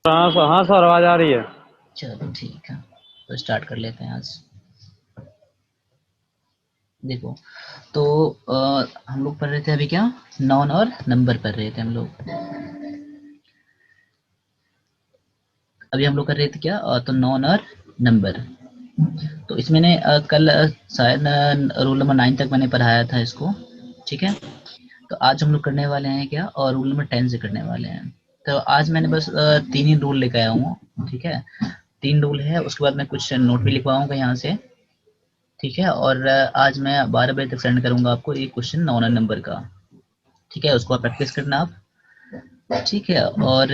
हाँ सर, आवाज आ रही है। चलो ठीक है, तो स्टार्ट कर लेते हैं आज। देखो, तो हम लोग पढ़ रहे थे अभी क्या, नॉन और नंबर पढ़ रहे थे हम लोग। अभी हम लोग कर रहे थे क्या, तो नॉन और नंबर। तो इसमें ने कल शायद रूल नंबर 9 तक मैंने पढ़ाया था इसको। ठीक है, तो आज हम लोग करने वाले हैं क्या, और रूल नंबर 10 से करने वाले हैं। तो आज मैंने बस 3 ही रूल लेकर आया हूँ। ठीक है, 3 रूल है, उसके बाद मैं कुछ नोट भी लिखवाऊंगा यहाँ से। ठीक है, और आज मैं 12 बजे तक सेंड करूंगा आपको एक क्वेश्चन नॉन नंबर का। ठीक है, उसको आप प्रैक्टिस करना आप। ठीक है, और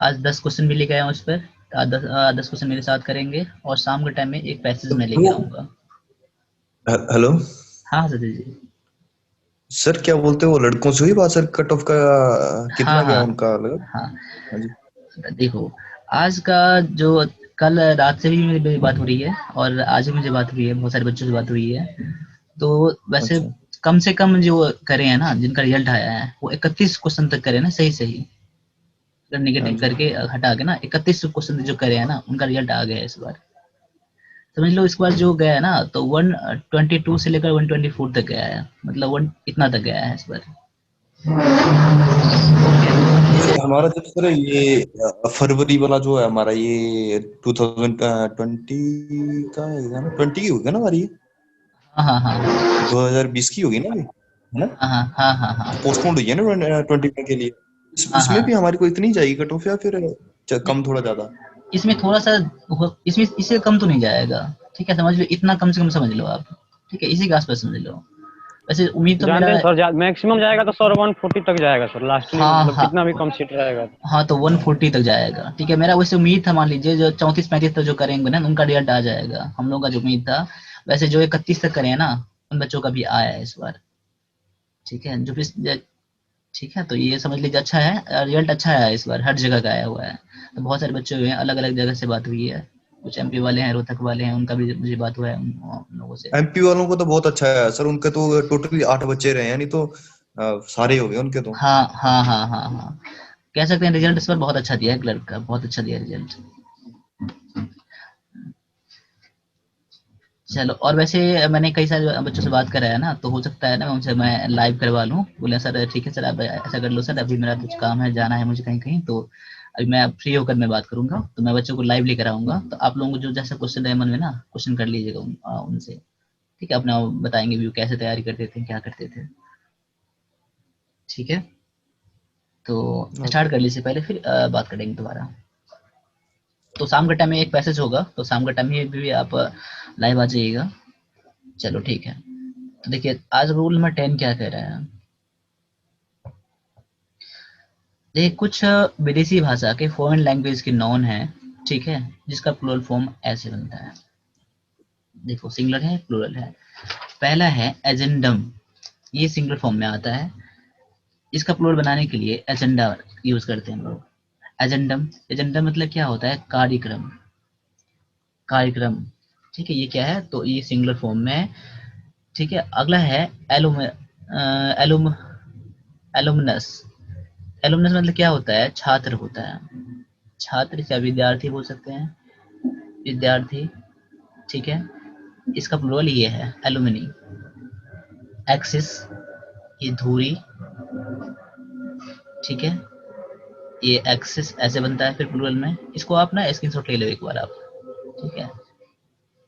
आज 10 क्वेश्चन भी लेके आया हूँ उस पर। आज 10 क्वेश्चन मेरे साथ करेंगे, और शाम के टाइम में एक पैसेज में लेके वो आऊंगा। हेलो हाँ सतीश जी। सर, क्या बोलते हो, वो लड़कों से हुई बात सर? कट ऑफ का हाँ कितना गया हाँ उनका अलग? हाँ। हाँ जी। देखो, आज का जो, कल रात से भी मेरी बात हो रही है, और आज भी मुझे बात हुई है, बहुत सारे बच्चों से बात हुई है। तो वैसे अच्छा। कम से कम जो करे हैं ना, जिनका रिजल्ट आया है वो 31 क्वेश्चन तक करे ना, सही सही। अगर हाँ नेगेटिव जी। करके हटा के ना 31 क्वेश्चन जो करे हैं ना, उनका रिजल्ट आ गया है इस बार। समझ लो इस बार जो गया है ना, तो 122 से लेकर 124 तक गया है, मतलब वन इतना तक गया है इस बार। ये हमारा जब सर ये फरवरी वाला जो है हमारा, ये 2020 का है ना, 20 की होगी ना हमारी ये? हाँ हाँ हाँ 2020 की होगी ना अभी, है ना? हाँ हाँ हाँ हाँ पोस्टपोन्ड हुई है ना 20 के लिए। हाँ उसमें भी हाँ। हमारी को इतनी जाएगी कट ऑफ, या फिर कम थोड़ा ज्यादा? इसमें थोड़ा सा इसमें इससे कम तो नहीं जाएगा। ठीक है, समझ लो इतना कम से कम समझ लो आप। ठीक है, इसी के आसपास समझ लो। वैसे उम्मीद तो जानते मेरा, हैं सर, मैक्सिमम जाएगा तो सर 140 तक जाएगा सर, लास्टली हाँ मतलब हाँ कितना भी कम सीट रहेगा। हाँ, तो 140 तक जाएगा। ठीक है, मेरा वैसे उम्मीद था, मान लीजिए जो 34-35 तक जो करेंगे ना, उनका रिजल्ट आ जाएगा, हम लोग का जो उम्मीद था। वैसे जो 31 तक करे हैं ना, उन बच्चों का भी आया है इस बार। ठीक है, जो फिर, ठीक है, तो ये समझ लीजिए अच्छा है, रिजल्ट अच्छा है इस बार, हर जगह का आया हुआ है। तो बहुत सारे बच्चे हुए हैं, अलग अलग जगह से बात हुई है। कुछ एमपी वाले हैं, रोहतक वाले हैं, उनका भी मुझे बात हुआ है उन लोगों से। एमपी वालों को तो बहुत अच्छा है सर, उनके तो टोटली 8 बच्चे रहे हैं, नहीं तो सारे हो गए उनके तो। हाँ हाँ हाँ हाँ हाँ, कह सकते हैं रिजल्ट इस बार बहुत अच्छा दिया है, क्लर्क का बहुत अच्छा दिया रिजल्ट। चलो, और वैसे मैंने कई सारे बच्चों से बात करा है ना, तो हो सकता है ना उनसे मैं लाइव करवा लूँ। बोले सर ठीक है सर, आप ऐसा कर लो सर, अभी मेरा कुछ काम है, जाना है मुझे कहीं कहीं, तो अभी मैं फ्री होकर मैं बात करूंगा, तो मैं बच्चों को लाइव लेकर आऊंगा। तो आप लोगों को जो जैसा क्वेश्चन रहे मन में ना, क्वेश्चन कर लीजिएगा उनसे। ठीक है, अपना वो बताएंगे भी वो कैसे तैयारी करते थे, क्या करते थे। ठीक है, तो स्टार्ट कर लीजिए पहले, फिर बात करेंगे दोबारा। तो शाम के टाइम में एक पैसेज होगा, तो शाम के टाइम में भी आप लाइव आ जाइएगा। चलो ठीक है, तो देखिए आज रूल नंबर 10 क्या कह रहा है। देखिए, कुछ विदेशी भाषा के फॉरेन लैंग्वेज के नॉन है। ठीक है, जिसका प्लूरल फॉर्म ऐसे बनता है। देखो, सिंगुलर है, प्लूरल है। पहला है एजेंडम, ये सिंगुलर फॉर्म में आता है। इसका प्लूरल बनाने के लिए एजेंडा यूज करते हैं हम लोग। एजेंडम, एजेंडा मतलब क्या होता है, कार्यक्रम, कार्यक्रम। ठीक है, ये क्या है, तो ये सिंगुलर फॉर्म में है। ठीक है, अगला है एलुम, एलुम, एलुमनस। एलुमनस मतलब क्या होता है, छात्र होता है। छात्र या विद्यार्थी बोल सकते हैं, विद्यार्थी। ठीक है, इसका प्लूरल ये है एलुमनी। एक्सिस, ये धुरी। ठीक है, ये एक्सिस ऐसे बनता है फिर प्लूरल में। इसको आप ना स्क्रीनशॉट ले लो एक बार आप। ठीक है,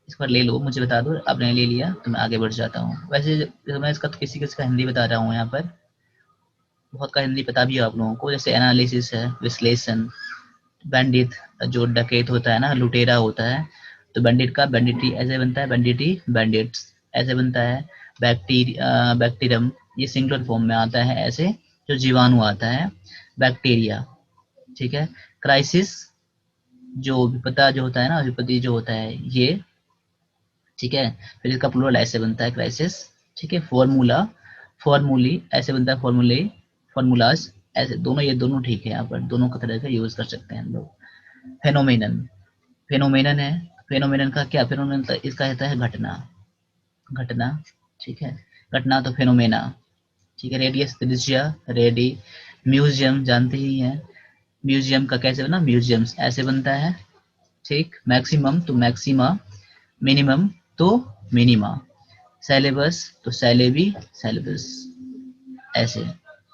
इस बार ले लो, मुझे बता दो, आपने ले लिया तो मैं आगे बढ़ जाता हूँ। वैसे तो मैं इसका तो किसी किसी का हिंदी बता रहा हूँ यहाँ पर, बहुत का हिंदी पता भी है आप लोगों को, जैसे एनालिसिस है, विश्लेषण। बैंडित, जो डकैत होता है ना, लुटेरा होता है, तो बैंडिट का बैंडिटी ऐसे बनता है, बैंडिटी, बैंडिट्स ऐसे बनता है। बैक्टीरियम, ये सिंगुलर फॉर्म में आता है ऐसे, जो जीवाणु आता है, बैक्टीरिया। ठीक है, क्राइसिस, जो विपदा जो होता है ना, विपत्ति जो होता है ये। ठीक है, फिर इसका प्लूरल ऐसे बनता है, क्राइसिस। ठीक है, फॉर्मूला, फॉर्मूली ऐसे बनता है, फॉर्मूले, फॉर्मूलाज ऐसे, दोनों ये दोनों ठीक है, यहाँ पर दोनों का तरह का यूज कर सकते हैं हम लोग। फेनोमेनन, फेनोमेनन है। फेनोमेनन का क्या, फेनोमेनन तो इसका होता है घटना, घटना। ठीक है, घटना तो फेनोमेना। ठीक है, रेडियस त्रिज्या, रेडी। म्यूजियम जानते ही हैं, म्यूजियम का कैसे बना, म्यूजियम्स ऐसे बनता है, ठीक। मैक्सिमम तो मैक्सिमा, मिनिमम तो मिनिमा, सेलेबस तो सेलेबी, सेलेबस, ऐसे,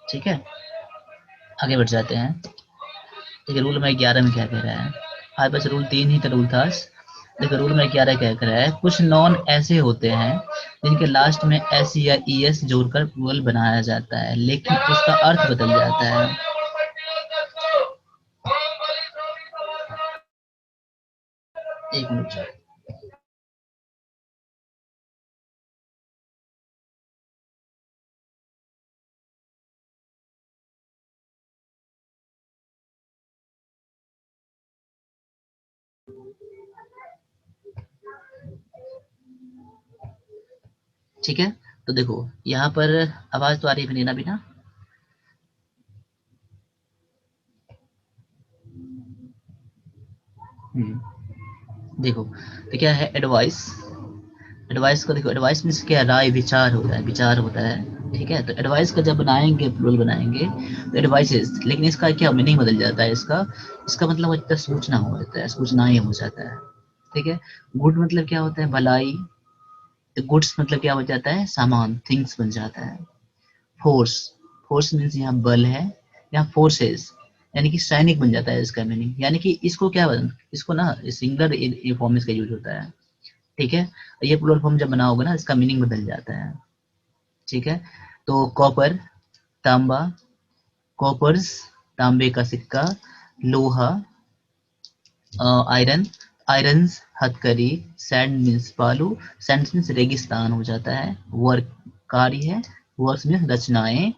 ठीक है। आगे बढ़ जाते हैं। देखिए रूल नंबर 11 में क्या कह रहा है, हमारे पास रूल 3 ही तो रूल था। देखो रूल नंबर 11 क्या कह रहा है, कुछ नॉन ऐसे होते हैं जिनके लास्ट में एस या ई एस जोड़कर प्लूरल बनाया जाता है लेकिन उसका अर्थ बदल जाता है। एक मिनट, ठीक है। तो देखो यहाँ पर आवाज तो आ रही है ना बिना, देखो तो क्या है एडवाइस, एडवाइस को देखो, एडवाइस मीन्स क्या, राय विचार होता है, विचार होता है, ठीक है। तो एडवाइस का जब बनाएंगे प्लूरल बनाएंगे तो एडवाइसेस, लेकिन इसका क्या मीनिंग बदल जाता है, इसका इसका मतलब हो जाता है सूचना, हो जाता है सूचनाएं हो जाता है, ठीक है। गुड मतलब क्या होता है, भलाई, गुड्स मतलब क्या हो जाता है, सामान, थिंग्स बन जाता है। फोर्स, फोर्स मीन्स यहाँ बल है, यहाँ फोर्सेस यानी कि सैनिक बन जाता है इसका मीनिंग, यानी कि इसको क्या, इसको ना सिंगुलर फॉर्म इसका यूज होता है, ठीक है। ये प्लूरल फॉर्म जब बना होगा ना इसका मीनिंग बदल जाता है, ठीक है। तो कॉपर, तांबा, कॉपर्स, तांबे का सिक्का, लोहा, आयरन, आयरन्स, हथकड़ी, सैंड मीन्स बालू, सैंड मीन्स रेगिस्तान हो जाता है। वर्क, कार्य है, वर्क्स मीन्स रचनाएं,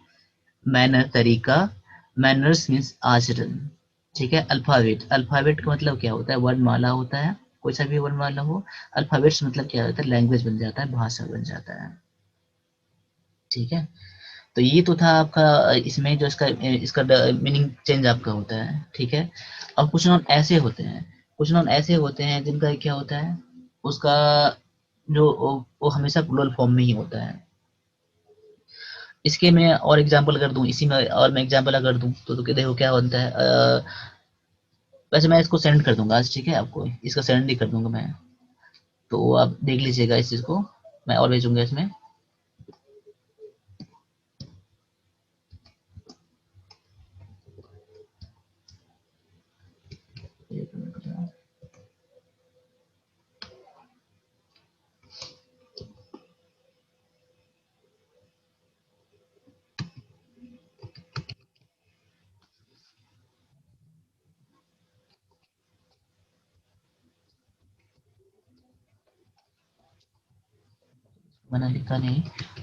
मैनर तरीका, मैनर्स मीन्स आचरण, ठीक है। अल्फाबेट, अल्फाबेट का मतलब क्या होता है, वर्णमाला होता है, कोई सा भी वर्णमाला हो। अल्फाबेट्स मतलब क्या होता है, लैंग्वेज बन जाता है, भाषा बन जाता है, ठीक है। तो ये तो था आपका, इसमें जो इसका इसका मीनिंग चेंज आपका होता है, ठीक है। अब कुछ नॉन ऐसे होते हैं, कुछ नॉन ऐसे होते हैं जिनका क्या होता है, उसका जो वो हमेशा प्लूरल फॉर्म में ही होता है। इसके मैं और एग्जांपल अगर दूं, इसी में और मैं एग्जांपल अगर दूं तो देखो क्या होता है। वैसे मैं इसको सेंड कर दूंगा आज, ठीक है, आपको इसका सेंड ही कर दूंगा मैं, तो आप देख लीजिएगा इस चीज को, मैं और भेजूंगा इसमें। मैंने लिखा नहीं।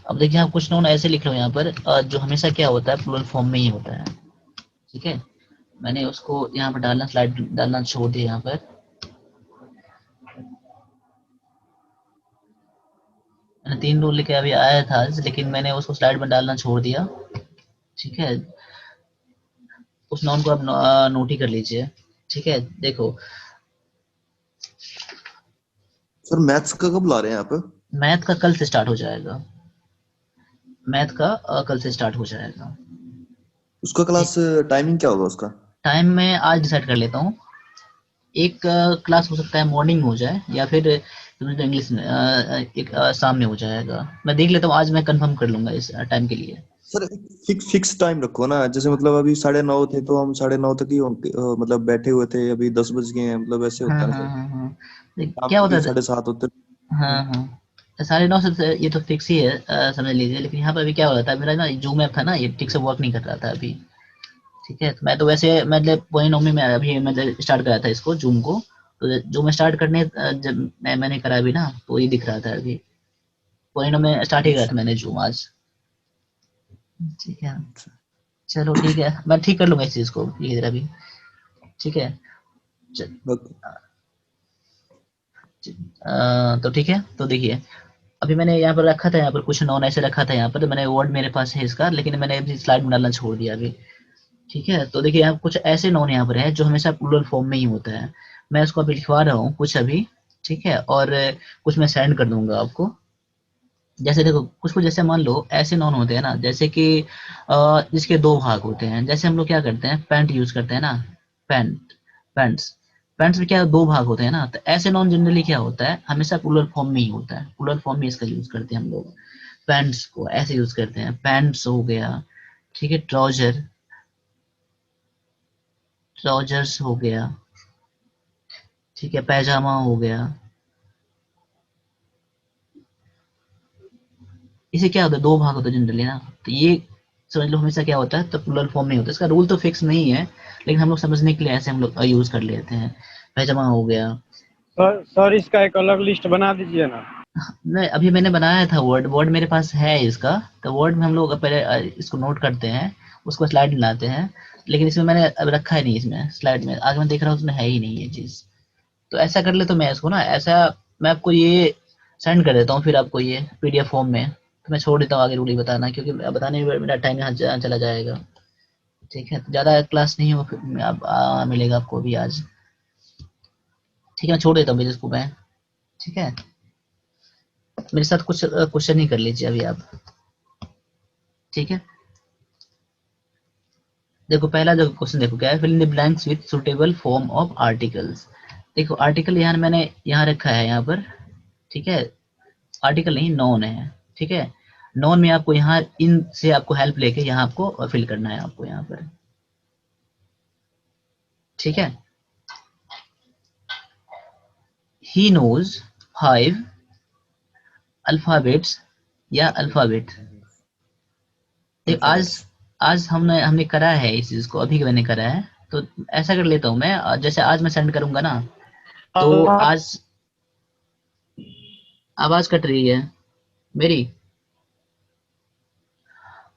अब देखिए आप कुछ नोन ऐसे लिख रहे हो यहाँ पर, जो हमेशा क्या होता है, प्लूरल फॉर्म में ही होता है, ठीक है। मैंने उसको यहाँ पर डालना, स्लाइड डालना छोड़ दिया यहाँ पर, मैंने 3 रूल लेके अभी आया था लेकिन मैंने उसको स्लाइड में डालना छोड़ दिया, ठीक है। उस नॉन को आप नोट ही कर लीजिए, ठीक है। देखो सर मैथ्स का कब ला रहे हैं आप? मैथ का कल से स्टार्ट हो जाएगा, मैथ का कल से स्टार्ट हो जाएगा, उसका ठीक। क्लास टाइमिंग क्या होगा उसका? टाइम मैं आज डिसाइड कर लेता हूँ, एक क्लास हो सकता है मॉर्निंग में हो जाए या फिर समझ लो इंग्लिश में एक शाम में हो जाएगा, मैं देख लेता हूँ, आज मैं कंफर्म कर लूंगा इस टाइम के लिए। सर फिक्स टाइम रखो ना, जैसे मतलब अभी 9:30 थे तो हम 9:30 तक ही मतलब बैठे हुए थे, अभी 10 बज गए हैं, मतलब ऐसे हाँ होता है ना हाँ सर। हाँ हाँ, शाम क्या को होता भी है, 7:30 होते। हाँ हाँ, 9:30 से ये तो फिक्स ही है, समझ लीजिए। लेकिन यहाँ पर अभी क्या हो रहा था, मेरा ना जूम ऐप था ना, ये ठीक से वर्क नहीं कर रहा था अभी, ठीक है। तो मैं तो वैसे मतलब वही नौमी में अभी मतलब स्टार्ट करा था इसको जूम को, तो जो मैं स्टार्ट करने जब मैंने करा अभी ना, तो ये दिख रहा था अभी, वही में स्टार्ट ही करा था अच्छा। मैंने जूम आज, ठीक है। चलो ठीक है, मैं ठीक कर लूंगा इस चीज को धीरे धीरे अभी, ठीक है। चल, ओके। तो ठीक है, तो देखिए अभी मैंने यहाँ पर रखा था, यहाँ पर कुछ नॉन ऐसे रखा था यहाँ पर, तो मैंने वर्ड मेरे पास है इसका, लेकिन मैंने अभी स्लाइड में डालना छोड़ दिया अभी, ठीक है। तो देखिए यहाँ कुछ ऐसे नॉन यहाँ पर है जो हमेशा प्लूरल फॉर्म में ही होता है, मैं इसको अभी लिखवा रहा हूँ कुछ अभी, ठीक है। और कुछ मैं सेंड कर दूंगा आपको। जैसे देखो कुछ कुछ जैसे मान लो ऐसे नॉन होते हैं ना, जैसे कि जिसके दो भाग होते हैं, जैसे हम लोग क्या करते हैं, पैंट यूज करते हैं ना, पेंट, पेंट्स। पेंट्स में क्या दो भाग होते हैं ना, तो ऐसे नॉन जनरली क्या होता है, हमेशा प्लूरल फॉर्म में ही होता है, प्लूरल फॉर्म में इसका यूज करते हैं हम लोग। पैंट्स को ऐसे यूज करते हैं, पैंट्स हो गया, ठीक है, ट्राउजर, ट्राउजर्स हो गया, ठीक है, पैजामा हो गया। इसे क्या होता है, दो भाग होता है जनरली ना, तो ये समझ लो हमेशा क्या होता है, तो प्लूरल फॉर्म में होता है। इसका रूल तो फिक्स नहीं है, लेकिन हम लोग समझने के लिए ऐसे हम लोग यूज कर लेते हैं। पैजामा हो गया। सर इसका एक अलग लिस्ट बना दीजिए ना। नहीं, अभी मैंने बनाया था वर्ड, वर्ड मेरे पास है इसका, तो वर्ड में हम लोग पहले इसको नोट करते हैं, उसको स्लाइड में लाते हैं, लेकिन इसमें मैंने अब रखा ही नहीं, इसमें स्लाइड में आगे मैं देख रहा हूँ उसमें है ही नहीं ये चीज। तो ऐसा कर ले, तो मैं इसको ना ऐसा, मैं आपको ये सेंड कर देता हूँ फिर आपको ये पीडीएफ फॉर्म में, तो मैं छोड़ देता हूँ आगे रूल ही बताना, क्योंकि बताने में मेरा टाइम यहाँ चला जाएगा। ठीक है, ज्यादा क्लास नहीं हो, फिर आप मिलेगा आपको भी आज। ठीक है, मैं छोड़ देता हूँ इसको मैं। ठीक है, मेरे साथ कुछ क्वेश्चन ही कर लीजिए अभी आप। ठीक है, देखो पहला जो क्वेश्चन देखो क्या है, fill in the blanks with suitable form of articles. देखो आर्टिकल यहाँ मैंने यहाँ रखा है यहाँ पर, ठीक है, आर्टिकल नहीं नॉन है, ठीक है। नॉन में आपको यहाँ इन से आपको हेल्प लेके यहाँ आपको फिल करना है आपको यहाँ पर, ठीक है। ही नोज 5 अल्फाबेट्स या अल्फाबेट। देख आज आज हमने हमने करा है इस चीज को, अभी मैंने करा है, तो ऐसा कर लेता हूँ मैं, जैसे आज मैं सेंड करूंगा ना, तो आज आवाज कट रही है मेरी।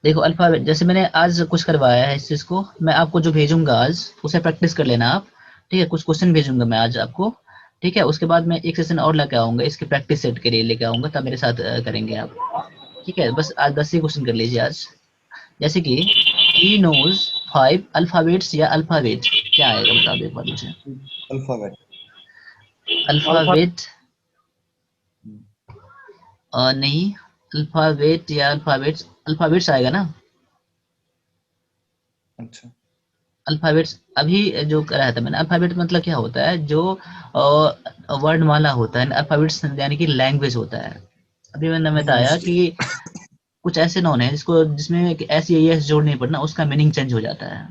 देखो अल्फाबेट, जैसे मैंने आज कुछ करवाया है इस चीज को, मैं आपको जो भेजूंगा आज उसे प्रैक्टिस कर लेना आप। ठीक है, कुछ क्वेश्चन भेजूंगा मैं आज आपको। ठीक है, उसके बाद मैं एक सेशन और लेके आऊंगा, इसकी प्रैक्टिस सेट के लिए लेके आऊंगा, तब मेरे साथ करेंगे आप। ठीक है, बस आज 10 ही क्वेश्चन कर लीजिए आज। जैसे कि ही नोज 5 अल्फाबेट्स या अल्फाबेट, क्या आएगा बताओ एक बार मुझे। अल्फाबेट। अल्फाबेट नहीं, अल्फाबेट या अल्फाबेट्स, अल्फाबेट्स आएगा ना। अच्छा, अल्फाबेट्स अभी जो कराया था मैंने, अल्फाबेट मतलब क्या होता है, जो वर्णमाला होता है, अल्फाबेट्स यानी कि लैंग्वेज होता है। अभी मैंने बताया कि कुछ ऐसे नॉन है जिसको जिसमें एस या एस जोड़ने पर ना उसका मीनिंग चेंज हो जाता है।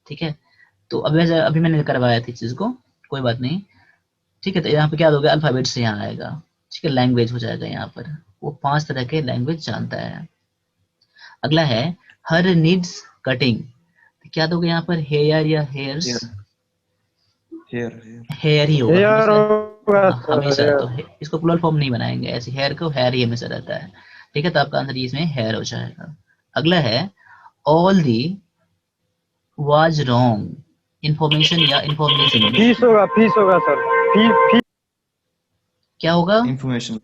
ठीक है, तो अभी मैंने करवाया था इस चीज को, कोई बात नहीं। ठीक है, तो यहाँ पे क्या दोगे, अल्फाबेट से यहाँ आएगा। ठीक है, लैंग्वेज हो जाएगा यहाँ पर, वो 5 तरह के लैंग्वेज जानता है। अगला है हर नीड्स कटिंग, क्या दोगे यहाँ पर, हेयर या हेयर्स। हेयर हेयर ही होगा हेयर हमेशा। होगा हाँ, सर, हमेशा तो हेयर। इसको प्लूरल फॉर्म नहीं बनाएंगे, ऐसे हेयर को हेयर ही हमेशा रहता है। ठीक है, तो आपका आंसर इसमें हेयर हो जाएगा। अगला है all the was wrong information या इंफॉर्मेशन। फीस होगा सर, फी क्या होगा, इंफॉर्मेशन।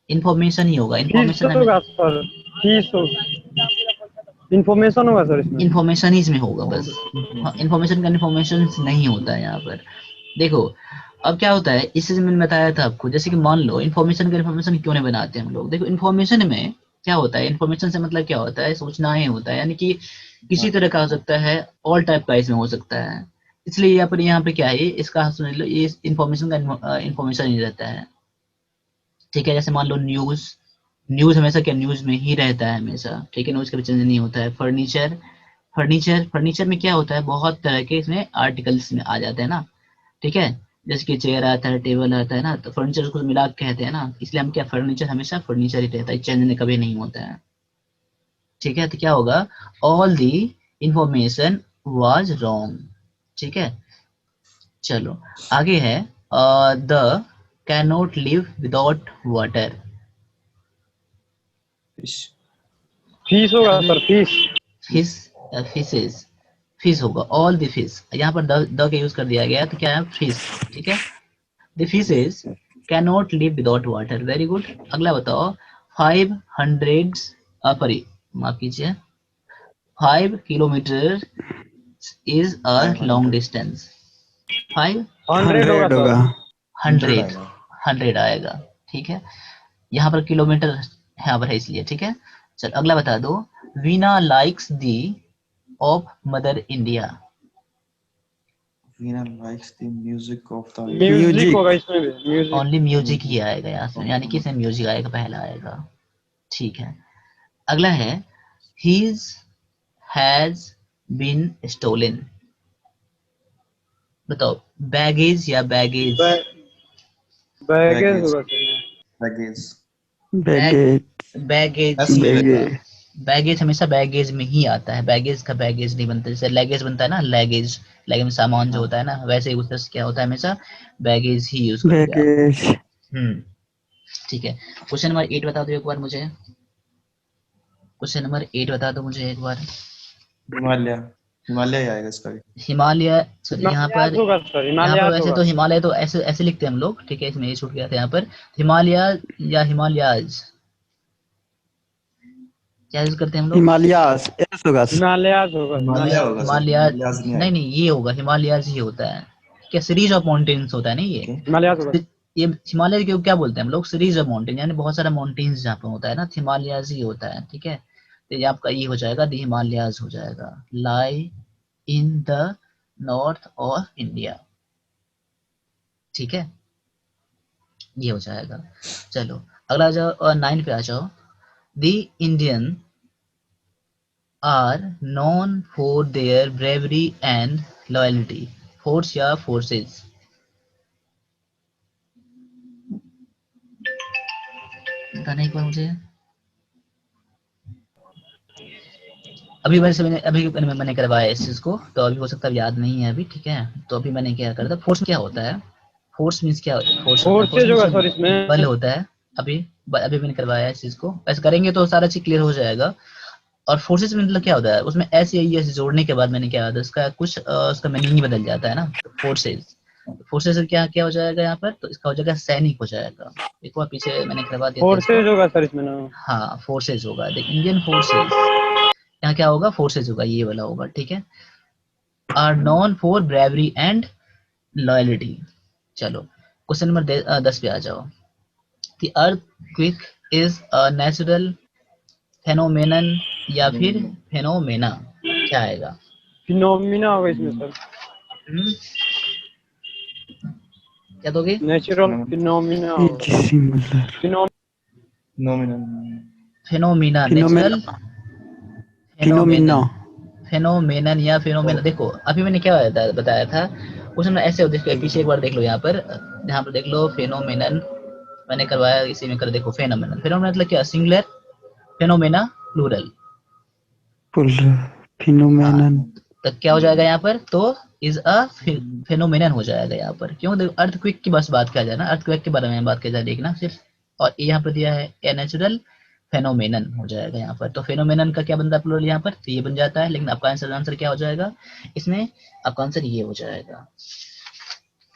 इंफॉर्मेशन ही होगा, फीस इंफॉर्मेशन हमें, होगा सर, फीस हो इंफॉर्मेशन होगा सर इसमें। इंफॉर्मेशन ही इसमें होगा बस। हाँ, इंफॉर्मेशन। इंफॉर्मेशन का इंफॉर्मेशन नहीं होता है यहाँ पर। देखो अब क्या होता है, इससे मैंने बताया था आपको, जैसे कि मान लो इन्फॉर्मेशन का इन्फॉर्मेशन क्यों नहीं बनाते हम लोग। देखो इन्फॉर्मेशन में क्या होता है, इन्फॉर्मेशन से मतलब क्या होता है, सूचनाएं होता है, यानी कि किसी तरह का हो सकता है, ऑल टाइप का इसमें हो सकता है। इसलिए यहाँ पे क्या है, इसका समझ लो ये इन्फॉर्मेशन का इन्फॉर्मेशन ही रहता है। ठीक है, जैसे मान लो न्यूज, न्यूज हमेशा क्या न्यूज में ही रहता है हमेशा। ठीक है, न्यूज का चेंज नहीं होता है। फर्नीचर, फर्नीचर में क्या होता है, बहुत तरह के इसमें आर्टिकल्स में आ जाते हैं ना। ठीक है, जैसे कि चेयर आता है, टेबल आता है ना, तो फर्नीचर को मिला के कहते हैं ना, इसलिए हम क्या, फर्नीचर हमेशा फर्नीचर ही रहता है, चेंज कभी नहीं होता है। ठीक है, तो क्या होगा, all the information was wrong. ठीक है, चलो आगे है, the can not live without water. Fish. Fees होगा sir, fees. Fish, fishes, fish होगा, ऑल द फिश, यहाँ पर द का यूज कर दिया गया है, तो क्या है, फिश। ठीक है, the fishes can not live without water, very good. अगला बताओ, 500 सॉरी माफ कीजिए, 5 kilometre is a long 500। Distance. 5 100 होगा 100 सर। होगा। 100 हंड्रेड, आएगा। 100 आएगा। ठीक है, यहाँ पर किलोमीटर यहाँ पर है इसलिए। ठीक है, चल अगला बता दो, Veena likes the of mother India. Veena likes the music of the music होगा इसमें भी, म्यूजिक। ओनली म्यूजिक ही आएगा यहाँ से, यानी कि इसमें म्यूजिक आएगा, पहला आएगा। ठीक है, अगला है हीज हैज बीन स्टोलन। बताओ बैगेज या बैगेज? बैगेज होगा सर। baggage. बैगेज ऐसे ही ही होगा। बैगेज हमेशा बैगेज में ही आता है, बैगेज का बैगेज नहीं बनता। जैसे लगेज बनता है ना, लगेज लगेज में सामान जो होता है ना, वैसे ही उसका क्या होता है, हमेशा बैगेज ही यूज करोगे आप। ठीक है, क्वेश्चन नंबर 8 बता दो एक बार मुझे। क्वेश्चन नंबर 8 बता दो मुझे एक बार। हिमालय, हिमालय ही आएगा इसका भी। हिमालय यहाँ पर, हिमालयाज होगा सर, यहाँ पर हिमालयाज वैसे होगा। तो हिमालय तो ऐसे ऐसे लिखते हैं हम लोग, ठीक है, इसमें ये छूट गया था यहाँ पर। हिमालय या हिमालयाज क्या यूज करते हैं हम लोग? हिमालयास एस होगा। हिमालयाज होगा। हिमालय होगा सर, हिमालय हिमालयाज नहीं नहीं आएगा। नहीं, ये होगा हिमालयाज ही होता है। क्या सीरीज ऑफ माउंटेन्स होता है ना ये। Okay. हिमालयाज होगा। ये हिमालय क्यों क्या बोलते हैं हम लोग, सीरीज ऑफ माउंटेन, यानी बहुत सारा माउंटेन्स जहाँ पे होता है ना, हिमालयाज ही होता है। ठीक है, तो ये आपका ये हो जाएगा, द हिमालयाज हो जाएगा। Lie in the north of India. ठीक है, ये हो जाएगा। चलो अगला आ जाओ, और 9 पे आ जाओ। The Indian are known for their bravery and loyalty. Force या फोर्सेस? बताना एक बार मुझे। अभी मैंने करवाया इस चीज को, तो अभी हो सकता है याद नहीं है अभी। ठीक है, तो अभी मैंने क्या करता, फोर्स क्या होता है? फोर्स मींस क्या? फोर्सेज होगा सर इसमें। बल होता है। अभी अभी मैंने करवाया इस चीज को, ऐसे करेंगे तो सारा चीज क्लियर हो जाएगा। और फोर्सेस में मतलब क्या होता है, उसमें एस या एस जोड़ने के बाद मैंने क्या होता है, उसका कुछ उसका मीनिंग ही बदल जाता है ना। फोर्सेस, फोर्सेस क्या क्या हो जाएगा यहाँ पर, तो इसका हो जाएगा सैनिक हो जाएगा। एक बार पीछे मैंने करवा दिया था इसको। फोर्सेज होगा सर इसमें ना। हाँ फोर्सेज होगा, द इंडियन फोर्सेज। यहाँ क्या होगा, फोर्सेज होगा, ये वाला होगा। ठीक है, are known for bravery and loyalty. चलो क्वेश्चन नंबर 10 पे आ जाओ। The earthquake is a natural phenomenon या फिर फेनोमेना, क्या आएगा? फिनोमिना होगा इसमें सर। क्या दोगे? नेचुरल फिनोमिना होगा। Fino Nominal. Phenomena, natural phenomenon, phenomenon या फेनोमेना। देखो अभी मैंने क्या बताया था, क्वेश्चन ऐसे हो, देखो पीछे एक बार देख लो, यहाँ पर यहाँ पर देख लो, फेनोमेनन मैंने करवाया, इसी में कर देखो, फेनोमेनन। फेनोमेनन मतलब क्या, सिंगुलर, फेनोमेना प्लूरल। फिनोमेनन। तो क्या हो जाएगा यहाँ पर, तो इज अ फेनोमेनन हो जाएगा यहाँ पर। क्यों, देखो अर्थक्वेक की बस बात किया जाए ना, अर्थक्वेक के बारे में बात किया जाए, देखना सिर्फ। और यहाँ पर दिया है ए नेचुरल फेनोमेनन हो जाएगा यहाँ पर। तो फेनोमेनन का क्या बनता है प्लूरल यहाँ पर, तो ये बन जाता है। लेकिन आपका आंसर क्या हो जाएगा इसमें, आपका आंसर ये हो जाएगा।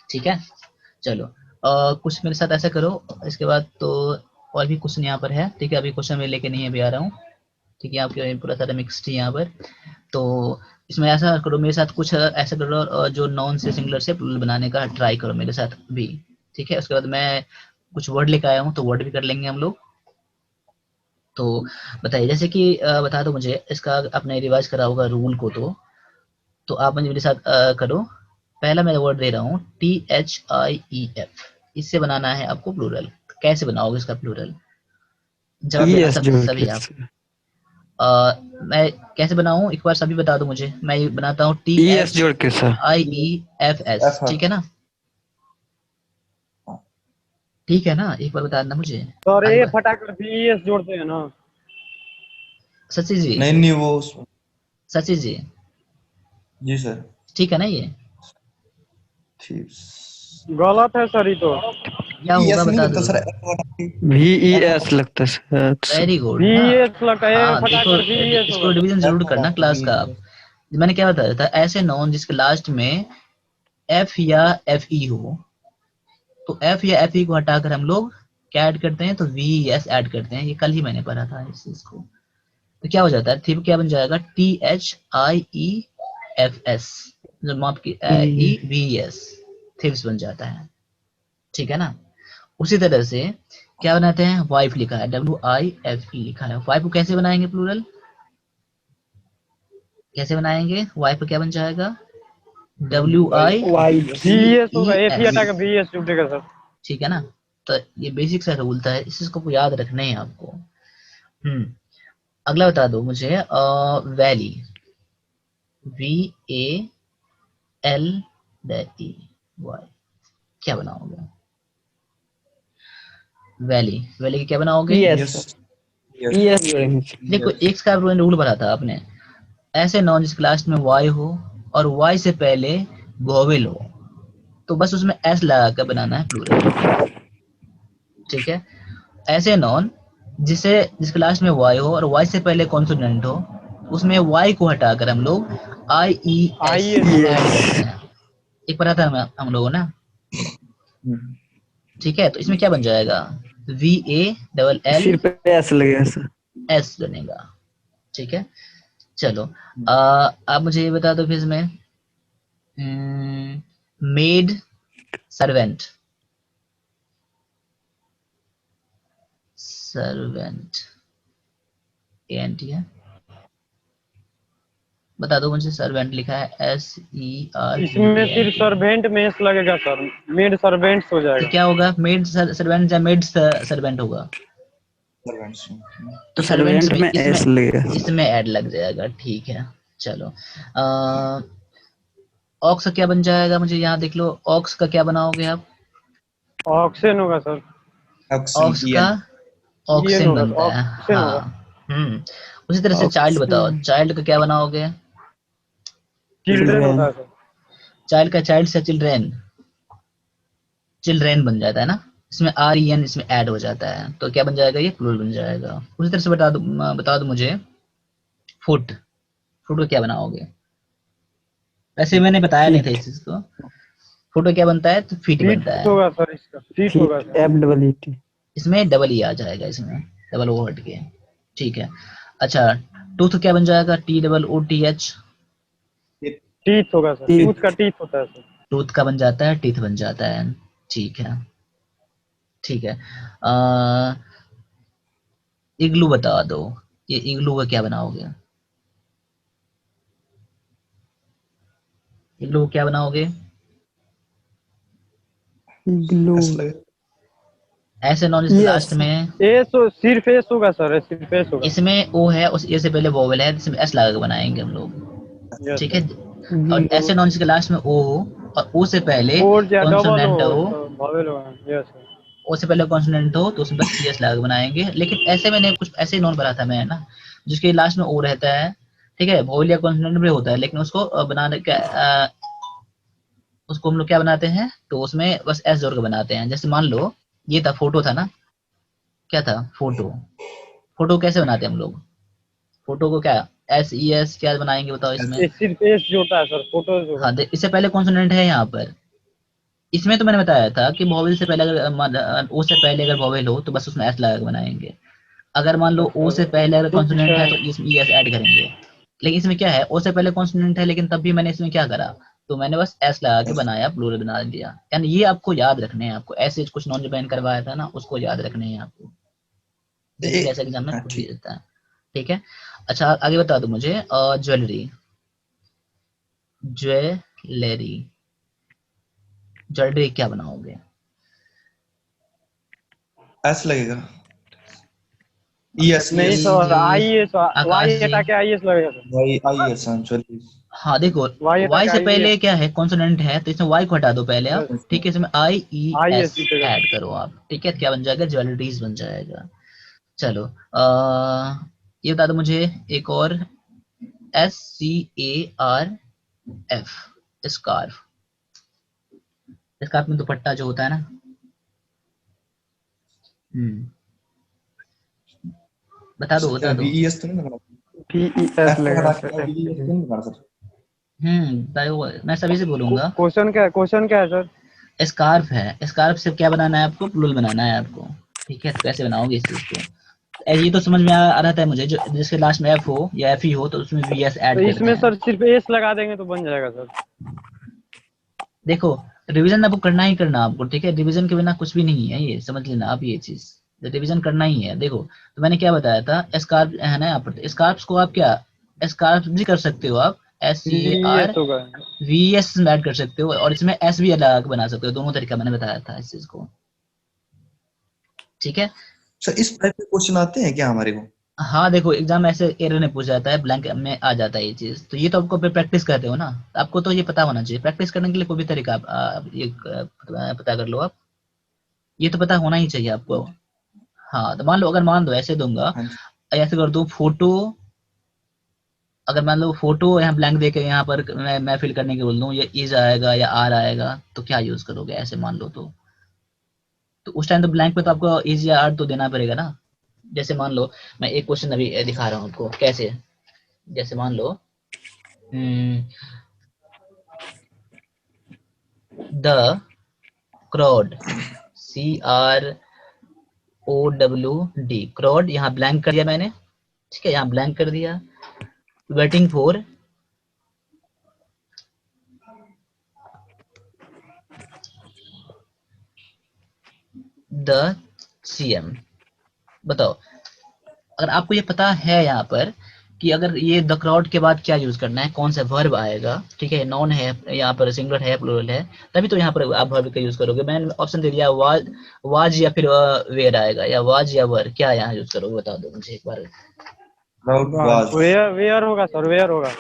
ठीक है, चलो कुछ मेरे साथ ऐसा करो, इसके बाद तो और भी क्वेश्चन यहाँ पर है। ठीक है, अभी क्वेश्चन मैं लेके नहीं अभी आ रहा हूँ। ठीक है, आपके पूरा सारा मिक्स्ड है यहाँ पर। तो इसमें ऐसा करो मेरे साथ, कुछ ऐसा करो जो नॉन से सिंगुलर से प्लूरल बनाने का ट्राई करो मेरे साथ भी। ठीक है, उसके बाद मैं कुछ वर्ड लेकर आया हूँ, तो वर्ड भी कर लेंगे हम लोग। तो बताइए, जैसे कि बता दो मुझे, इसका आपने रिवाइज करा होगा रूल को, तो आप मुझे मेरे साथ करो। पहला मैं वर्ड दे रहा हूँ THIEF, इससे बनाना है आपको प्लूरल। कैसे बनाओगे इसका प्लूरल, जवाब देना सभी आप। मैं कैसे बनाऊं एक बार सभी बता दो मुझे। मैं बनाता हूँ THIEFS, ठीक है ना? ठीक है ना, एक बार बता देना मुझे। सर ये फटाकर VES जोड़ते हैं ना। सची जी? नहीं वो सची जी? जी सर। ठीक है ना ये? गलत है सर, ये तो क्या होगा बता दो। VES लगता है। Very good. VES लगता है। हाँ, फटाकर VES इसको होगा। डिवीजन जरूर करना क्लास का। मैंने क्या बताया था, ऐसे नॉन जिसके लास्ट में F या FE हो, तो F या FE को हटाकर हम लोग क्या ऐड करते हैं, तो VES ऐड करते हैं। ये कल ही मैंने पढ़ा था इस चीज को। तो क्या हो जाता है, थीव क्या बन जाएगा, THIEFS, जो माप की VES, थीव्स बन जाता है। ठीक है ना? उसी तरह से क्या बनाते हैं, वाइफ लिखा है, WIFE लिखा है। वाइफ को कैसे बनाएंगे प्लूरल, कैसे बनाएंगे वाइफ को, क्या बन जाएगा, WI वाई VES होगा, एक ही VES, हटा के VES जुड़ेगा सर। ठीक है ना। तो ये बेसिक सा रूल था, इस चीज को याद रखना है आपको। अगला बता दो मुझे, वैली, VALLY, क्या बनाओगे? वैली, वैली की क्या बनाओगे? यस यस देखो एक का रूल बना था आपने, ऐसे नॉन जिसके लास्ट में वाई हो और वाई से पहले वोवेल हो, तो बस उसमें एस लगा कर बनाना है प्लूरल, ठीक है। ऐसे नॉन जिसके लास्ट में वाई हो और वाई से पहले कॉन्सोनेंट हो, उसमें वाई को हटाकर हम लोग IES ऐड करते हैं। एक पढ़ा था हम लोगों ना, ठीक है। तो इसमें क्या बन जाएगा? VALL सिर पे एस लगेगा सर। S बनेगा, ठीक है। चलो आप मुझे ये बता दो फिर इसमें, मेड सर्वेंट, सर्वेंट ANT है, बता दो मुझे। सर्वेंट लिखा है इसमें सिर्फ SERVANT, सर्वेंट में एस लगेगा सर, मेड सर्वेंट्स हो तो जाएगा। क्या होगा? मेड सर्वेंट या मेड सर्वेंट होगा, तो सर्वेंट्स सर्वेंट में में एस लगेगा। इसमें ऐड लग जाएगा, ठीक है। चलो ऑक्स का क्या बन जाएगा? मुझे यहाँ देख लो, ऑक्स का क्या बनाओगे आप? ऑक्सेन होगा सर, ऑक्स का ईएन ऑक्सिन होगा, बनता है, ऑक्सेन होगा। हम्म। उसी तरह से चाइल्ड बताओ, चाइल्ड का क्या बनाओगे? चिल्ड्रेन होता है सर। चाइल्ड का चाइल्ड से चिल्ड्रेन, चिल्ड्रेन बन जाता है ना, इसमें REN इसमें ऐड हो जाता है, तो क्या बन जाएगा? ये प्लूरल बन जाएगा। उसी तरह से बता दो मुझे, फुट, फुट को क्या बनाओगे? वैसे मैंने बताया नहीं था इस चीज को, फुट को क्या बनता है? तो फीट फीट बनता है, होगा सर, इसका फीट होगा सर। FEET। इसमें डबल E आ जाएगा, इसमें डबल O हट के, ठीक है। अच्छा, टूथ क्या बन जाएगा? TOOTH, टीथ होगा सर, टीथ। टूथ का टीथ होता है सर। टूथ का बन जाता है, टीथ बन जाता है, ठीक है, ठीक है। इग्लू बता दो, ये इग्लू का क्या बनाओगे? इग्लू क्या बनाओगे? ग्लू ऐसे नॉन जिसके लास्ट में, एस सिर्फ एस होगा सर, सिर्फ एस होगा। इसमें O है, उस ए से पहले वोवेल है, इसमें S लगा के बनाएंगे हम लोग, यस ठीक सर। है। और ऐसे नॉन जिसके लास्ट में O हो और O से पहले और या डबल कॉन्सोनेंट हो हो, तो वावेल होगा। Yes sir. O से पहले कॉन्सोनेंट हो तो उसमें बस ES लगा के बनाएंगे। लेकिन ऐसे मैंने कुछ ऐसे नॉन बना था मैं ना, जिसके लास्ट में O रहता है, ठीक है, वोवेल या कॉन्सोनेंट भी होता है, लेकिन उसको बनाने का उसको हम लोग क्या बनाते हैं, तो उसमें बस S जोड़ के बनाते हैं। जैसे मान लो ये था, फोटो था ना, क्या था? फोटो, फोटो कैसे बनाते हैं हम लोग? फोटो को क्या SES क्या बनाएंगे बताओ इसमें? ये सिर्फ एस जोड़ता है सर, फोटोज होगा। हाँ, इससे पहले कॉन्सोनेंट है यहाँ पर। इसमें तो मैंने बताया था कि वोवेल से पहले अगर O से पहले अगर वोवेल हो तो बस उसमें S लगा के बनाएंगे। अगर मान लो O से पहले अगर ठीक कॉन्सोनेंट है। है तो इसमें ES ऐड करेंगे। लेकिन इसमें क्या है, O से पहले कॉन्सोनेंट है, लेकिन तब भी मैंने इसमें क्या करा, तो मैंने बस S लगा के बनाया, प्लूरल बना दिया। यानी ये आपको याद रखने हैं, आपको ऐसे कुछ नॉन जो मैंने करवाया था ना, उसको याद रखने हैं आपको, बेसिक ऐसा एग्जाम में पूछ ठीक। देता है, ठीक है। अच्छा आगे बता दो मुझे, ज्वेलरी, ज्वेलरी, ज्वेलरी क्या बनाओगे? एस लगेगा। यस नहीं yes sir, IES Akash Y ji, हटा के IES लगेगा sir. Y I S actually. हाँ देखो, वाई हटा Y के से पहले IES। क्या है, कॉन्सोनेंट है, तो इसमें Y को हटा दो पहले आप, यस, ठीक है। इसमें IES IES जीतेगा ऐड सर। करो आप, ठीक है, क्या बन जाएगा? ज्वेलरीज बन जाएगा। चलो ये बता दो मुझे एक और, SCARF, स्कार्फ, स्कार्फ में दुपट्टा जो होता है ना, बता दो बता दो। वीईएस तो नहीं लगाना, PES एफ को लगेगा हटा सर। के वीईएस तो नहीं लगाना सर। बताओ, मैं सभी से बोलूंगा। क्वेश्चन क्या है सर? स्कार्फ है, स्कार्फ से क्या बनाना है आपको? प्लूरल बनाना है आपको, ठीक है। तो कैसे बनाओगे इस चीज को? ये तो समझ में आ रहा था मुझे, जो जिसके लास्ट में F हो या FE हो तो उसमें VS तो ऐड करते इसमें हैं। सर सिर्फ एस लगा देंगे तो बन जाएगा सर। देखो रिवीजन आपको करना ही करना आपको, ठीक है, रिवीजन के बिना कुछ भी नहीं है, ये समझ लेना आप, ये चीज रिवीजन करना ही है। देखो तो मैंने क्या बताया था, स्कार्फ है ना यहाँ पर, स्कार्फ को आप क्या स्कार्फ भी कर सकते हो आप, SCAR VES होगा। VS में ऐड कर सकते हो, और इसमें S भी अलग बना सकते हो। दोनों तरीका मैंने बताया था इस चीज को, ठीक है। सर इस टाइप के क्वेश्चन आते हैं क्या हमारे को? हाँ देखो, एग्जाम ऐसे एरर में पूछ जाता है, ब्लैंक में आ जाता है ये चीज। तो ये तो आपको प्रैक्टिस करते हो ना, आपको तो ये पता होना चाहिए। प्रैक्टिस करने के लिए कोई भी तरीका आप ये पता कर लो आप, ये तो पता होना ही चाहिए आपको। हाँ तो मान लो, अगर मान दो ऐसे दूंगा, हाँ जी। ऐसे कर दूं फोटो, अगर मान लो फोटो यहाँ ब्लैंक दे के यहाँ पर मैं फिल करने के बोल दूं, ये इज आएगा या आर आएगा, तो क्या यूज करोगे ऐसे मान लो तो उस टाइम तो ब्लैंक पे तो आपको इज या आर तो देना पड़ेगा ना। जैसे मान लो, मैं एक क्वेश्चन अभी दिखा रहा हूँ आपको कैसे। जैसे मान लो द क्रॉड, CROWD, क्रॉड, यहाँ ब्लैंक कर दिया मैंने, ठीक है, यहाँ ब्लैंक कर दिया। Waiting for the CM। बताओ, अगर आपको ये पता है यहाँ पर कि अगर ये द क्राउड के बाद क्या यूज करना है, कौन सा वर्ब आएगा, ठीक है, नॉन है यहाँ पर, सिंगुलर है प्लूरल है, तभी तो यहाँ पर आप वर्ब का यूज करोगे। मैंने ऑप्शन दे दिया वाज या फिर वेयर आएगा, या वाज या वर, क्या यहाँ यूज करोगे बता दो मुझे एक बार। Crowd was. वेयर होगा सर, वेयर होगा।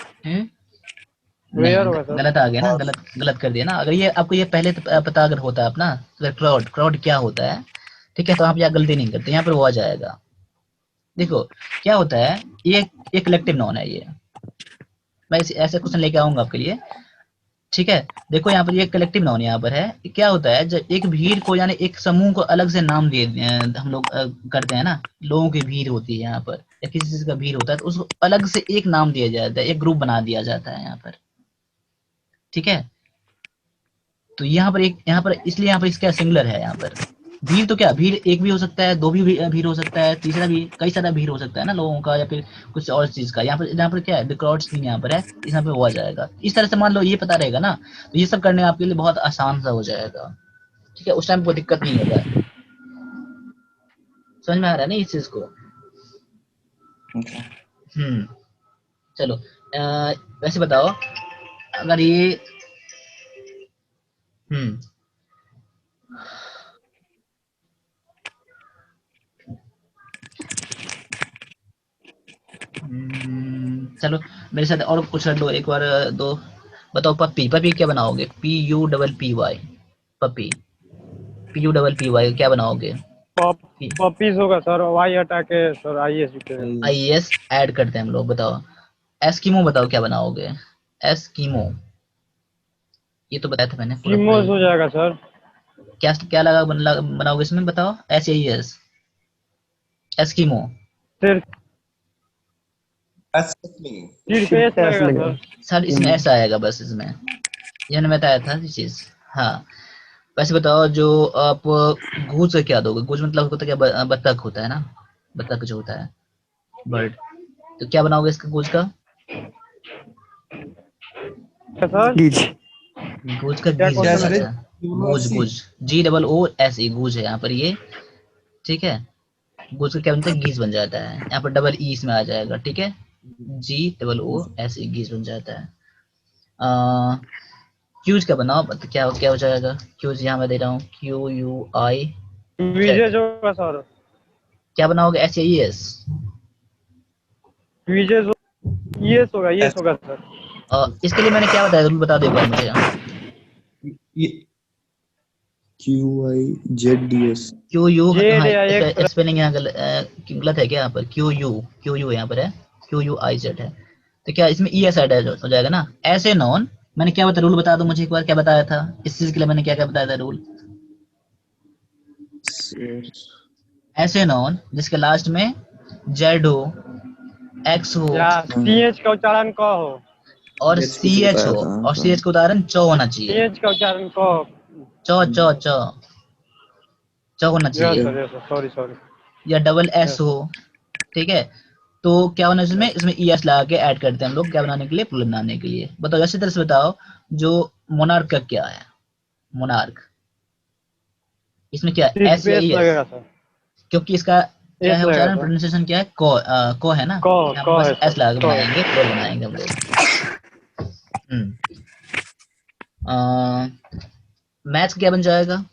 वेयर नहीं होगा सर। गलत आ गया ना, गलत गलत कर दिया ना। अगर ये आपको ये पहले तो पता अगर होता है अपना, अगर क्राउड क्राउड क्या होता है, ठीक है, तो आप यहाँ गलती नहीं करते, यहाँ पर वो आ जाएगा। देखो क्या होता है, ये कलेक्टिव नॉन है ये, मैं ऐसे क्वेश्चन लेके आऊंगा आपके लिए, ठीक है। देखो यहाँ पर ये कलेक्टिव नाउन यहाँ पर है। क्या होता है, जब एक भीड़ को यानी एक समूह को अलग से नाम दे हम लोग करते हैं ना, लोगों की भीड़ होती है यहाँ पर, या किसी चीज का भीड़ होता है, तो उसको अलग से एक नाम दिया जाता है, एक ग्रुप बना दिया जाता है यहाँ पर, ठीक है। तो यहाँ पर इसलिए यहाँ पर इसका सिंगुलर है यहाँ पर। भीड़ तो क्या, भीड़ एक भी हो सकता है, दो भी भीड़ हो सकता है, तीसरा भी, कई सारा भीड़ हो सकता है ना लोगों का, या फिर कुछ और चीज का। यहाँ पर क्या है, द क्राउड्स यहाँ पर है, यहाँ पे वो आ जाएगा। इस तरह से मान लो ये पता रहेगा ना, तो ये सब करने आपके लिए बहुत आसान सा हो जाएगा, ठीक है। उस टाइम कोई दिक्कत नहीं होगा। समझ में आ रहा है ना इस चीज को? चलो वैसे बताओ, अगर ये चलो मेरे साथ और कुछ कर लो एक बार, दो बताओ। पप्पी, पप्पी क्या बनाओगे? PUPPY, पप्पी, PUPPY क्या बनाओगे? पपीज होगा सर, वाई हटा के सर IS लिखेगा। IS ऐड करते हैं हम लोग। बताओ एस्किमो, बताओ क्या बनाओगे? एस्किमो, ये तो बताया था मैंने पूरा पूरा कीमोस हो जाएगा सर। क्या क्या बनाओगे इसमें, बताओ। SAES, Eskimo. सिर्फ सिर्फ एस लगेगा लगेगा। सर। सर इसमें ऐसा आएगा बस, इसमें ये मैंने बताया था ये चीज। हाँ वैसे बताओ, जो आप गूज का क्या दोगे? गूज मतलब होता है क्या, बत्तख होता है ना, बत्तख जो होता है, बर्ड। तो क्या बनाओगे इसका, गूज का? सर गीज। गूज का क्या गीज क्या क्वेश्चन बना है? सर? था। गूज, गूज, GOOSE, गूज है यहाँ पर ये, ठीक है। गूज का क्या बनता है, गीज बन जाता है। यहाँ पर डबल ई इसमें आ जाएगा, ठीक है। GOOSE, गीज बन जाता है। क्यूज का बनाओ, क्या क्या हो जाएगा? क्यूज यहाँ मैं दे रहा हूँ, QUI विजेज होगा सर। क्या बनाओगे? SAES। विजेज यस होगा, यस होगा सर। इसके लिए मैंने क्या बताया, तुम बता दो एक बार मुझे। ये QIZDS। QU, जेड हाँ या एक्स। स्पेलिंग यहाँ गलत है क्या यहाँ पर? QU यहाँ पर है, QUIZ है। तो क्या इसमें ES ऐड हो जाएगा ना? ऐसे नॉन, मैंने क्या बताया रूल, बता दो मुझे एक बार, क्या बताया था इस चीज के लिए, मैंने क्या क्या बताया था रूल? ऐसे नॉन जिसके लास्ट में Z हो, X हो, या CH का उच्चारण क हो। और CH कुछ CH हो, बताया था और CH का उदाहरण च होना चाहिए। CH का उच्चारण क हो। च च च च होना यस चाहिए, sir, yes sir, sorry sorry. या डबल S यस। हो, ठीक है। तो क्या होना है इसमें ES लगा के ऐड करते हैं हम लोग, क्या बनाने के लिए, प्लूरल बनाने के लिए। बताओ ऐसी तरह से बताओ, जो मोनार्क का क्या है? मोनार्क, इसमें क्या सिर्फ S या एस ES? लगेगा सर। क्योंकि इसका क्या एस है लगेगा उच्चारण, सर। प्रोनाउंसिएशन क्या है, को है ना। यहाँ पर क बस है S सर, लगा के क है। बनाएंगे, प्लूरल बनाएंगे हम लोग। मैच क्या बन जाएगा?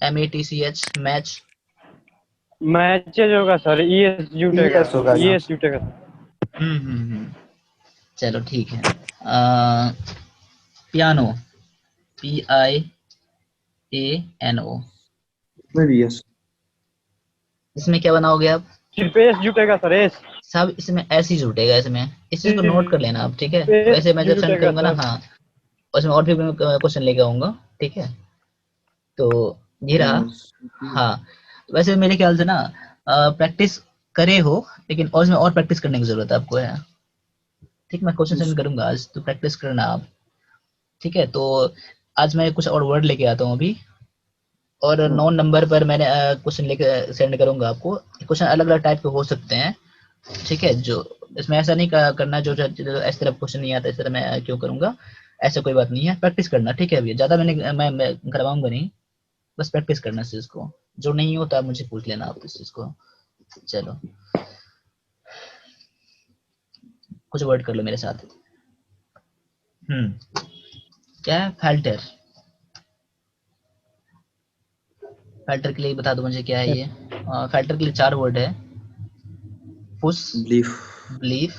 MATCH match. मैचेज होगा सर, ईएस जुटेगा, ES होगा यहाँ ईएस जुटेगा। चलो ठीक है। पियानो, PIANO, में भी yes। इसमें क्या बनाओगे आप? सिर्फ एस जुटेगा सर, एस। सब इसमें ऐसे ही जुटेगा इसमें, इस चीज को नोट कर लेना आप, ठीक है? वैसे मैं जब सेंड जुटेगा करूंगा ना, सर। हाँ, उसमें और भी क्वेश्चन लेके आऊंगा, ठीक है? तो ये रहा। हाँ, वैसे मेरे ख्याल से ना प्रैक्टिस करे हो, लेकिन और इसमें और प्रैक्टिस करने की जरूरत है आपको, है ठीक? मैं क्वेश्चन सेंड करूंगा आज, तो प्रैक्टिस करना आप, ठीक है? तो आज मैं कुछ और वर्ड लेके आता हूँ अभी, और 9 नंबर पर मैंने क्वेश्चन लेके सेंड करूंगा आपको। क्वेश्चन अलग अलग टाइप के हो सकते हैं, ठीक है? जो इसमें ऐसा नहीं करना जो इस तरह क्वेश्चन नहीं आता इस तरह मैं क्यों करूंगा, ऐसा कोई बात नहीं है। प्रैक्टिस करना, ठीक है? अभी ज्यादा मैं करवाऊंगा नहीं, बस प्रैक्टिस करना इस चीज को। जो नहीं होता आप मुझे पूछ लेना आप इस चीज को। चलो, कुछ वर्ड कर लो मेरे साथ। क्या है? फाल्टर। फाल्टर के लिए बता दो मुझे क्या है ये। फाल्टर के लिए 4 वर्ड है। Push, Belief। Believe,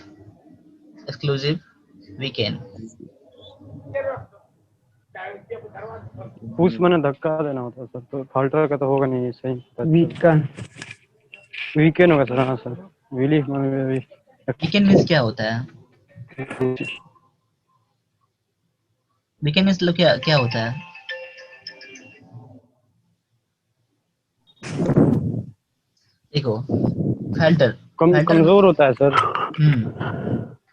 exclusive, weekend. Push मैंने धक्का देना होता है सर, तो फाल्टर का तो होगा नहीं सही। वीकन। वीकेंड होगा सर, हाँ सर। बिलीफ मैंने वीकेंड मीन्स क्या होता है? वीकेंड मीन्स मतलब क्या क्या होता है? देखो, फाल्टर, फाल्टर कमजोर होता है सर।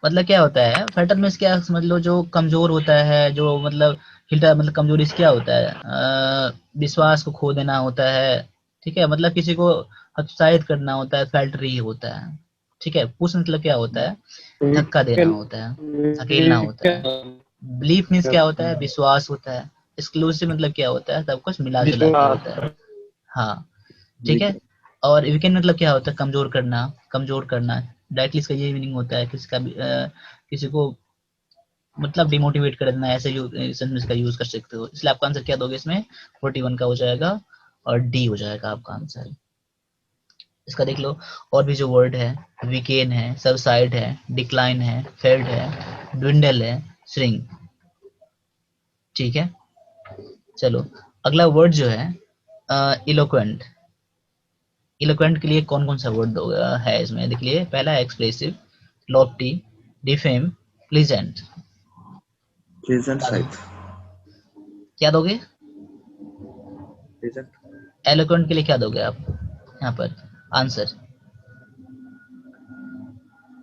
मतलब क्या होता है? फाल्टर मीन्स क्या समझ लो, जो कमजोर होता है, जो मतलब हिल्टा, मतलब कमजोरी से क्या होता है? विश्वास को खो देना होता है, ठीक है? मतलब किसी को हतोत्साहित करना होता है, फाल्टर ही होता है, ठीक है? पुश मतलब क्या होता है? धक्का देना होता है, धकेलना होता है। बिलीफ मीन्स क्या होता है? विश्वास होता है। एक्सक्लूसिव मतलब क्या होता है? सब कुछ मिला जुला के होता है, विश्वास। हाँ, ठीक है? और वीकेंड मतलब क्या होता है? कमजोर करना, कमजोर करना। डायरेक्टली इसका ये मीनिंग होता है किसी का भी किसी को मतलब डिमोटिवेट कर देना, ऐसे सेंटेंस का यूज कर सकते हो। इसलिए आपका आंसर क्या दोगे इसमें? 41 का हो जाएगा, और डी हो जाएगा आपका आंसर। इसका देख लो, और भी जो वर्ड है, वीकेन है, सबसाइड है, डिक्लाइन है, फेड है, ड्विंडल है, श्रिंक, ठीक है? चलो, अगला वर्ड जो है इलोक्वेंट। इलोक्वेंट के लिए कौन कौन सा वर्ड है इसमें? देख लिए, पहला है expressive, Lofty, defame, pleasant. Present शायद। क्या दोगे? प्रेजेंट। एलोक्वेंट के लिए क्या दोगे आप यहाँ पर आंसर?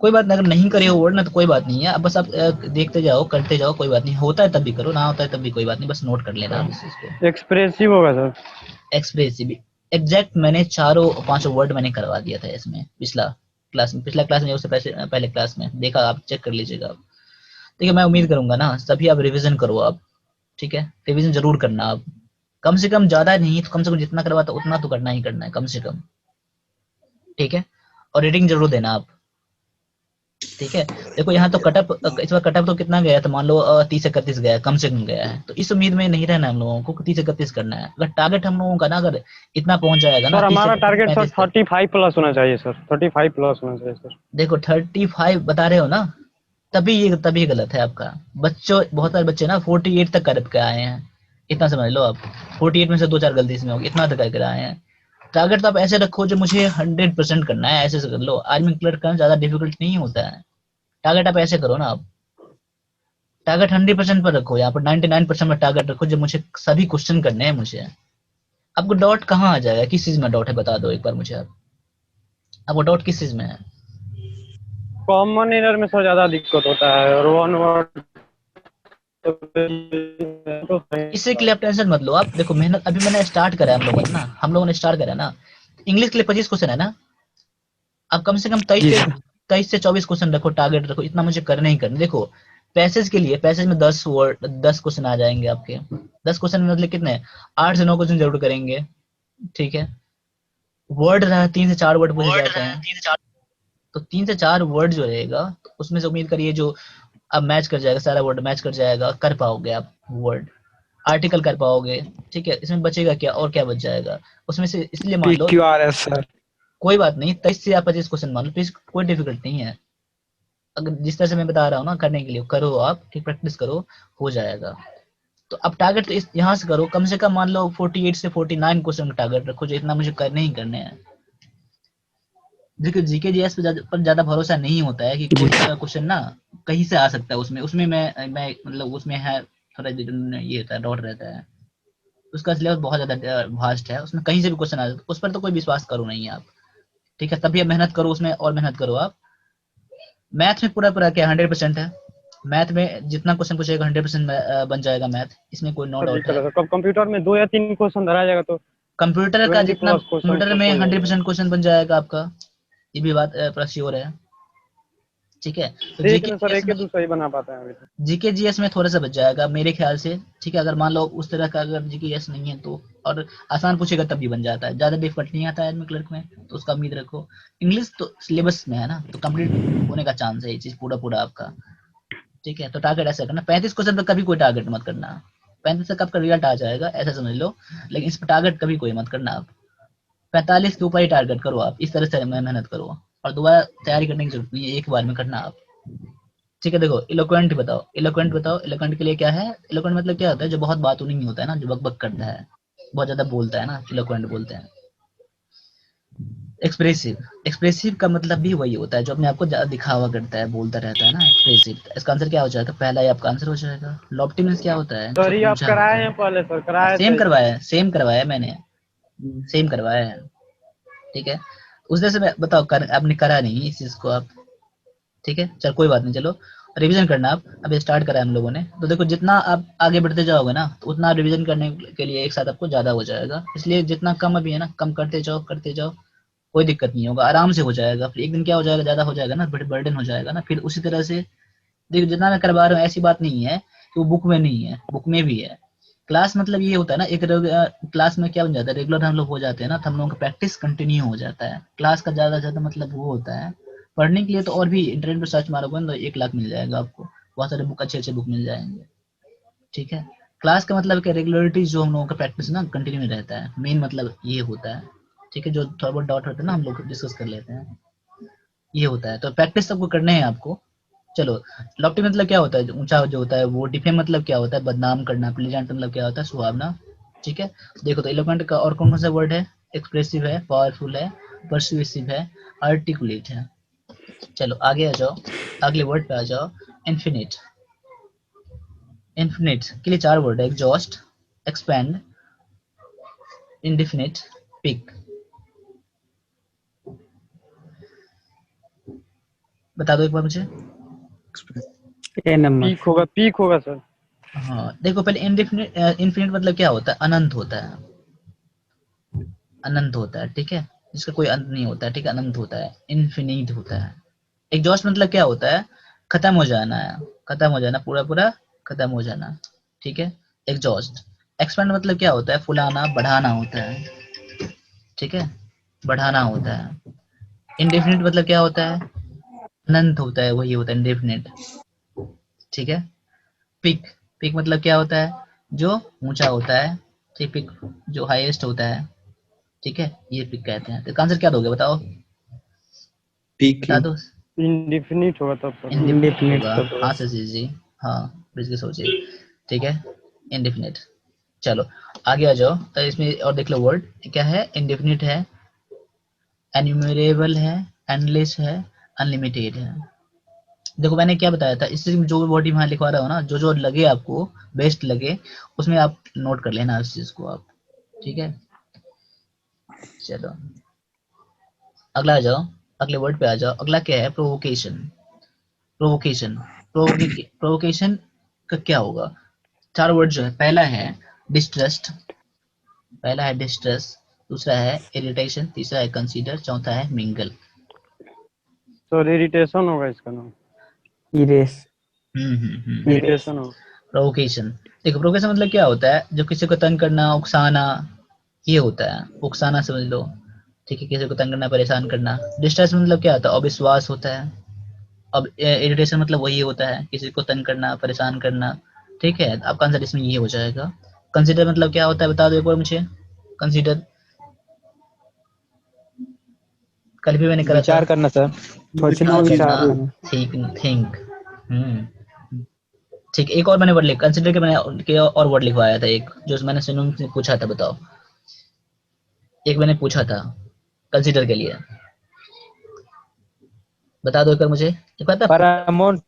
कोई बात नहीं, अगर नहीं करे हो वर्ड ना तो कोई बात नहीं है, अब बस आप देखते जाओ, करते जाओ, कोई बात नहीं। होता है तब भी करो, ना होता है तब भी कोई बात नहीं, बस नोट कर लेना आप इस चीज को। एक्सप्रेसिव होगा सर। एक्सप्रेसिव, एग्जैक्ट मैंने चारों 5 वर्ड मैंने करवा दिया था इसमें पिछला क्लास में, उससे पहले क्लास में देखा, आप चेक कर लीजिएगा आप। ठीक है, मैं उम्मीद करूंगा ना सभी आप रिवीजन करो आप, ठीक है? रिवीजन जरूर करना आप, कम से कम, ज्यादा नहीं तो कम से कम जितना करवाता उतना तो करना ही करना है, कम से कम, ठीक है? और रेटिंग जरूर देना आप, ठीक है? देखो यहाँ तो कटअप, इस बार कटअप तो कितना गया था? मान लो 30-31 गया, कम से कम गया है, तो इस उम्मीद में नहीं रहना हम लोगों को 30-31 करना है। अगर टारगेट हम लोगों का ना अगर इतना पहुंच जाएगा ना, सर 30 से हमारा टारगेट सर 35 तक। 35 प्लस होना चाहिए सर, 35 प्लस होना चाहिए सर। देखो 35 बता रहे हो ना, तभी गलत है आपका। बच्चों, बहुत सारे बच्चे ना 48 तक कर के आए हैं, इतना समझ लो आप। 48 में से 2-4 गलती इसमें होगी, इतना तक कर आए हैं। टारगेट तो आप ऐसे रखो जो मुझे 100% करना है, ऐसे से कर लो। आर्मी क्लियर करना ज्यादा डिफिकल्ट नहीं होता है। टारगेट आप ऐसे करो ना, आप टारगेट 100% पर रखो, यहाँ पर 99% में टारगेट रखो जो मुझे सभी क्वेश्चन करने हैं मुझे। आपको डाउट कहाँ आ जाएगा? किस चीज में डाउट है बता दो एक बार मुझे आप। आपको डाउट किस चीज में है? कॉमन एरर में सर ज्यादा दिक्कत होता है, और वन वर्ड तो इससे के लिए आप टेंशन मत लो। आप देखो, मेहनत अभी मैंने स्टार्ट करा है, हम लोगों ने स्टार्ट करा ना। इंग्लिश के लिए 25 क्वेश्चन है ना, आप कम से कम जी सर। 23 से 24 क्वेश्चन रखो, टारगेट रखो, इतना मुझे करने ही करने। देखो, पैसेज के लिए, पैसेज में 10 क्वेश्चन आ जाएंगे आपके। 10 क्वेश्चन में मतलब कितने? 8 से 9 क्वेश्चन जरूर करेंगे, ठीक है? वर्ड रहा 3 से 4 वर्ड पूछे जाते हैं, तो 3 से 4 वर्ड जो रहेगा, तो उसमें से उम्मीद करिए जो अब मैच कर जाएगा, सारा वर्ड मैच कर जाएगा, कर पाओगे आप वर्ड, आर्टिकल कर पाओगे। ठीक है, इसमें बचेगा क्या और क्या बच जाएगा उसमें से, इसलिए मान लो PQRS सर। कोई बात नहीं, 23 से या 25 क्वेश्चन मान लो, तो कोई डिफिकल्ट नहीं है। अगर जिस तरह से मैं बता रहा हूँ ना करने के लिए, करो आप, ठीक, प्रैक्टिस करो, हो जाएगा। तो अब टारगेट तो इस यहाँ से करो, कम से कम मान लो 48 से 49 क्वेश्चन का टारगेट रखो, जो इतना मुझे करने ही करने हैं। देखिए जीके जीएस पर ज्यादा भरोसा नहीं होता है कि कोई क्वेश्चन ना कहीं से आ सकता है, उसमें उसमें मैं मतलब उसमें है थोड़ा ये रहता है, डाउट रहता है, उसका सिलेबस बहुत ज्यादा वास्ट है, उसमें कहीं से भी क्वेश्चन आ सकता है, उस पर तो कोई विश्वास करो नहीं आप। ठीक है, तभी आप मेहनत करो उसमें, और मेहनत करो आप। मैथ में पूरा पूरा क्या 100% है, मैथ में जितना क्वेश्चन पूछेगा 100% बन जाएगा मैथ, इसमें कोई नो सर जी डाउट है। कल कब कंप्यूटर में 2 या 3 क्वेश्चन धरा जाएगा तो कंप्यूटर का 20 जितना प्लस क्वेश्चन कंप्यूटर तो में हो जाएगा। 100% क्वेश्चन बन जाएगा आपका, ये भी बात पूरा श्योर है। ठीक है, तो देख जीके रहे सर, जीएस एक में, ही दूसरा ही बना पाते हैं अभी तो। जीके जीएस में थोड़ा सा बच जाएगा मेरे ख्याल से। ठीक है, अगर मान लो उस तरह का अगर जीके जीएस नहीं है तो, और आसान पूछेगा तब भी बन जाता है, ज्यादा डिफिकल्ट नहीं आता है एडमिट क्लर्क में, तो उसका उम्मीद रखो। इंग्लिश तो सिलेबस में है ना, तो कंप्लीट होने का चांस है ये चीज पूरा पूरा आपका। ठीक है, तो टारगेट ऐसा करना, 35 क्वेश्चन पर कभी कोई टारगेट मत करना, 35 तक आपका रिजल्ट आ जाएगा ऐसा समझ लो, लेकिन इस पर टारगेट कभी कोई मत करना आप। 45 के ऊपर ही टारगेट करो आप, इस तरह से मेहनत करो, और दोबारा तैयारी करने की जरूरत नहीं है, एक बार में करना आप। ठीक है, देखो इलोक्वेंट बताओ, इलोक्वेंट बताओ, इलोक्वेंट के लिए क्या है, इलोक्वेंट मतलब क्या होता है, जो बहुत बात नहीं होता है ना, जो बक बक करता है, बहुत ज्यादा बोलता है ना, इलोक्वेंट बोलते हैं। एक्सप्रेसिव, एक्सप्रेसिव का मतलब भी वही होता है, जो अपने आप को ज्यादा दिखावा करता है, बोलता रहता है ना, एक्सप्रेसिव। इसका आंसर क्या हो जाएगा, पहला ही आपका आंसर हो जाएगा। लॉफ्टी मीन्स क्या होता है, सर जो ये आप ऊंचा होता कराए है। हैं पहले सर, कराए सेम थे। करवाया है, सेम करवाया है मैंने, सेम करवाया है। ठीक है, उस तरह से मैं बताओ आपने करा नहीं इस चीज को आप। ठीक है, चल कोई बात नहीं, चलो रिवीजन करना आप, अभी स्टार्ट करा है हम लोगों ने, तो देखो जितना आप आगे बढ़ते जाओगे ना, तो उतना रिवीजन करने के लिए एक साथ आपको ज्यादा हो जाएगा, इसलिए जितना कम अभी है ना, कम करते जाओ करते जाओ, कोई दिक्कत नहीं होगा, आराम से हो जाएगा। फिर एक दिन क्या हो जाएगा, ज्यादा हो जाएगा ना, बड़े बर्डन हो जाएगा ना, फिर उसी तरह से देखो जितना मैं करवा रहा हूँ, ऐसी बात नहीं है कि वो बुक में नहीं है, बुक में भी है। क्लास मतलब ये होता है ना, एक क्लास में क्या बन जाता है, रेगुलर हम लोग हो जाते हैं ना, तो हम लोगों का प्रैक्टिस कंटिन्यू हो जाता है। क्लास का ज्यादा ज्यादा मतलब वो होता है, पढ़ने के लिए तो और भी इंटरनेट पर सर्च मारोगे ना तो 1 लाख मिल जाएगा आपको, बहुत सारे बुक, अच्छे अच्छे बुक मिल जाएंगे। ठीक है, क्लास का मतलब क्या, रेगुलरिटी जो हम लोगों का प्रैक्टिस ना कंटिन्यू रहता है, मेन मतलब ये होता है। ठीक है, जो थोड़ा बहुत डाउट होता है ना हम लोग डिस्कस कर लेते हैं, ये होता है, तो प्रैक्टिस सबको करने हैं आपको। चलो, लॉफ्टी मतलब क्या होता है, ऊंचा जो होता है वो। डिफेम मतलब क्या होता है, बदनाम करना। प्लीजेंट मतलब क्या होता है, सुहावना। ठीक है, देखो तो इलोक्वेंट का और कौन कौन सा वर्ड है, एक्सप्रेसिव है, पावरफुल है, परसुएसिव है, आर्टिकुलेट है। चलो आगे आ जाओ, अगले वर्ड पे आ जाओ, इन्फिनिट। इन्फिनिट के लिए 4 वर्ड है, एग्जॉस्ट, एक्सपेंड, इंडिफिनिट, पिक। बता दो एक बार मुझे। NMS। पीक होगा सर। हाँ देखो, पहले इनडिफिनिट, इन्फिनिट मतलब क्या होता है, अनंत होता है, अनंत होता है। ठीक है, जिसका कोई अंत नहीं होता है, ठीक है, अनंत होता है, इन्फिनिट होता है। एग्जॉस्ट मतलब क्या होता है, खत्म हो जाना है, खत्म हो जाना, पूरा पूरा खत्म हो जाना। ठीक है, एग्जॉस्ट। एक्सपेंड मतलब क्या होता है, फुलाना, बढ़ाना होता है। ठीक है, बढ़ाना होता है। इंडेफिनिट मतलब क्या होता है, अनंत होता है, वही होता है इंडेफिनिट। ठीक है, पिक, पिक मतलब क्या होता है, जो ऊंचा होता है। ठीक, पिक जो हाईएस्ट होता है। ठीक है, ये पिक कहते हैं। तो इसका आंसर क्या दोगे बताओ, पीक बता ही। दो। इंडिफिनिट होगा तब सर। इंडेफिनिट इंडेफिनिट होगा, तब होगा। हाँ सर जी, हाँ बिल्कुल सोचिए। ठीक है, इंडेफिनिट। चलो आगे आ जाओ, तो इसमें और देख लो वर्ड क्या है, इंडेफिनिट है, एन्यूमरेबल है, एंडलेस है, अनलिमिटेड है। देखो मैंने क्या बताया था, इससे जो वर्ड यहाँ लिखवा रहा हो ना, जो जो लगे आपको बेस्ट लगे, उसमें आप नोट कर लेना उस चीज को आप। ठीक है, चलो अगला आ जाओ, अगले वर्ड पे आ जाओ। अगला क्या है, प्रोवोकेशन। प्रोवोकेशन, प्रोवोकेशन का क्या होगा, 4 वर्ड जो है, पहला है डिस्ट्रस्ट, पहला है डिस्ट्रस, दूसरा है इरिटेशन, तीसरा है कंसीडर, चौथा है मिंगल। सर इरिटेशन होगा इसका नाम। इरेस। इरेस। इरिटेशन होगा। प्रोवोकेशन, देखो प्रोवोकेशन मतलब क्या होता है, जो किसी को तंग करना, उकसाना, ये होता है, उकसाना समझ लो। ठीक है, किसी को तंग करना, परेशान करना। डिस्ट्रेस मतलब क्या होता है, अविश्वास होता है। अब इरिटेशन मतलब वही होता है, किसी को तंग करना, परेशान करना, ठीक है। आपका आंसर इसमें ये हो जाएगा। कंसीडर मतलब क्या होता है बता दो एक बार मुझे। कंसीडर कल भी मैंने करा था। विचार करना सर। सोचना, विचार विचार करना, थिंक। हम्म, ठीक। एक और मैंने वर्ड लिख, कंसीडर के मैंने के और वर्ड लिखवाया था एक, जो मैंने सिनोनिम से पूछा था, बताओ। एक मैंने पूछा था कंसीडर के लिए, बता दो एक बार मुझे। एक बात था, पैरामाउंट।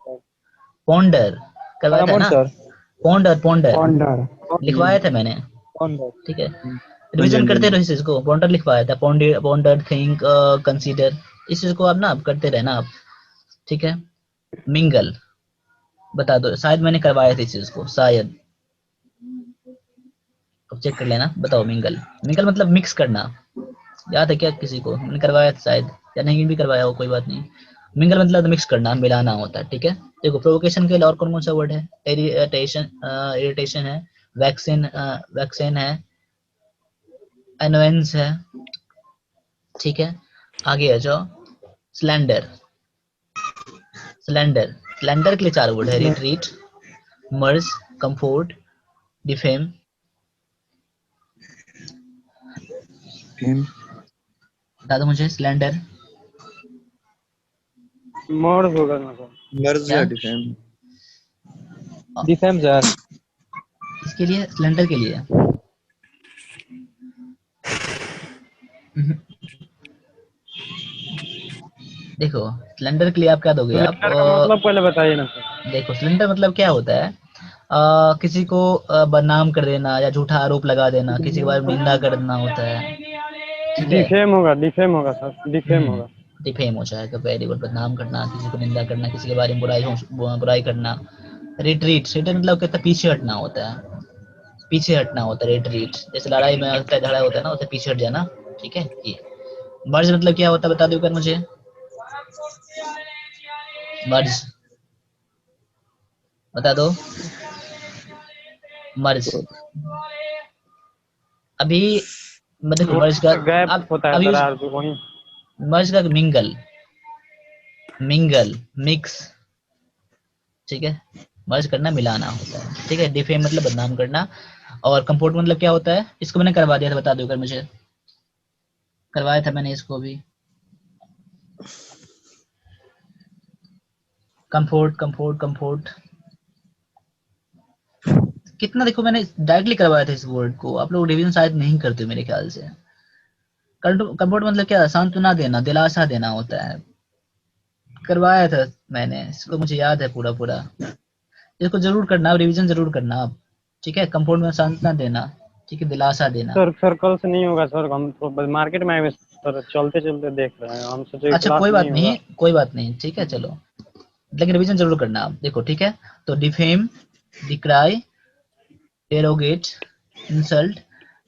पोंडर करवाया था पैरामाउंट ना। सर। Ponder ponder ponder. लिखवाया था मैंने, पॉन्डर। ठीक है। हाँ जी, हाँ रिवीजन जी, हाँ करते जी। रहो इस चीज को। पोंडर लिखवाया था, पोंडर पोंडर, थिंक, कंसीडर, इस चीज को आप ना आप करते रहना आप, ठीक है। मिंगल बता दो, शायद मैंने करवाया था इस चीज को, शायद। अब चेक कर लेना, बताओ। मिंगल, मिंगल मतलब मिक्स करना, याद है क्या किसी को? मैंने करवाया था शायद, या नहीं भी करवाया हो, कोई बात नहीं। मिंगल मतलब मिक्स करना, मिलाना होता है, ठीक है। देखो प्रोवोकेशन के लिए और कौन कौन सा वर्ड है? इरिटेशन, इरिटेशन है, वैक्सीन, वैक्सीन है, एनोवेंस है, ठीक है। आगे आ जाओ। स्लैंडर, स्लैंडर, स्लैंडर के लिए 4 वर्ड है। रिट्रीट, मर्ज, कंफोर्ट, डिफेम। फेम, बता दो मुझे स्लैंडर मर्ज होगा ना सर। मर्ज क्या? या डिफेम। Defame sir. इसके लिए, स्लैंडर के लिए देखो, सिलेंडर के लिए आप क्या दोगे आप? सिलेंडर का मतलब पहले बताइए ना सर। देखो सिलेंडर मतलब क्या होता है, किसी को बदनाम कर देना या झूठा आरोप लगा देना, किसी के बारे में निंदा करना होता है, ठीक है। डिफेम होगा सर, डिफेम होगा। डिफेम हो जाएगा, वेरी गुड। बदनाम करना, किसी को निंदा करना, किसी के बारे में बुराई करना। रिट्रीट, रिट्रीट मतलब कहता है पीछे हटना होता है, पीछे हटना होता है रिट्रीट। जैसे लड़ाई में होता है, झगड़ा होता है ना, उसे पीछे हट जाना, ठीक है ये। मर्ज मतलब क्या होता है बता दो कर मुझे। मर्ज बता दो। मर्ज अभी देखो, मर्ज का गैप अब होता है अब सर, यूज, आर वही। मर्ज का मिंगल, मिंगल मिक्स, ठीक है। मर्ज करना, मिलाना होता है, ठीक है। डिफेम मतलब बदनाम करना। और कंफोर्ट मतलब क्या होता है? इसको मैंने करवा दिया था, बता दो अगर मुझे। करवाया था मैंने इसको भी। कंफोर्ट कंफोर्ट कंफोर्ट कितना, देखो मैंने डायरेक्टली करवाया था इस वर्ड को, आप लोग रिवीजन शायद नहीं करते मेरे ख्याल से। कंफोर्ट मतलब क्या? सांत्वना देना, दिलासा देना होता है। करवाया था मैंने इसको, मुझे याद है पूरा पूरा। इसको जरूर करना, रिवीजन जरूर करना आप, ठीक है। कंफोर्ट में सांत्वना देना, ठीक है, दिलासा देना। सर सर्कल से नहीं होगा सर, हम तो मार्केट में आए हुए सर, चलते चलते देख रहे हैं, हम सोचे अच्छा क्लास कोई में बात नहीं नहीं, होगा। कोई बात नहीं, ठीक है चलो। लेकिन रिवीजन जरूर करना आप, देखो ठीक है। तो डिफेम, डिक्राई, डेरोगेट, इंसल्ट,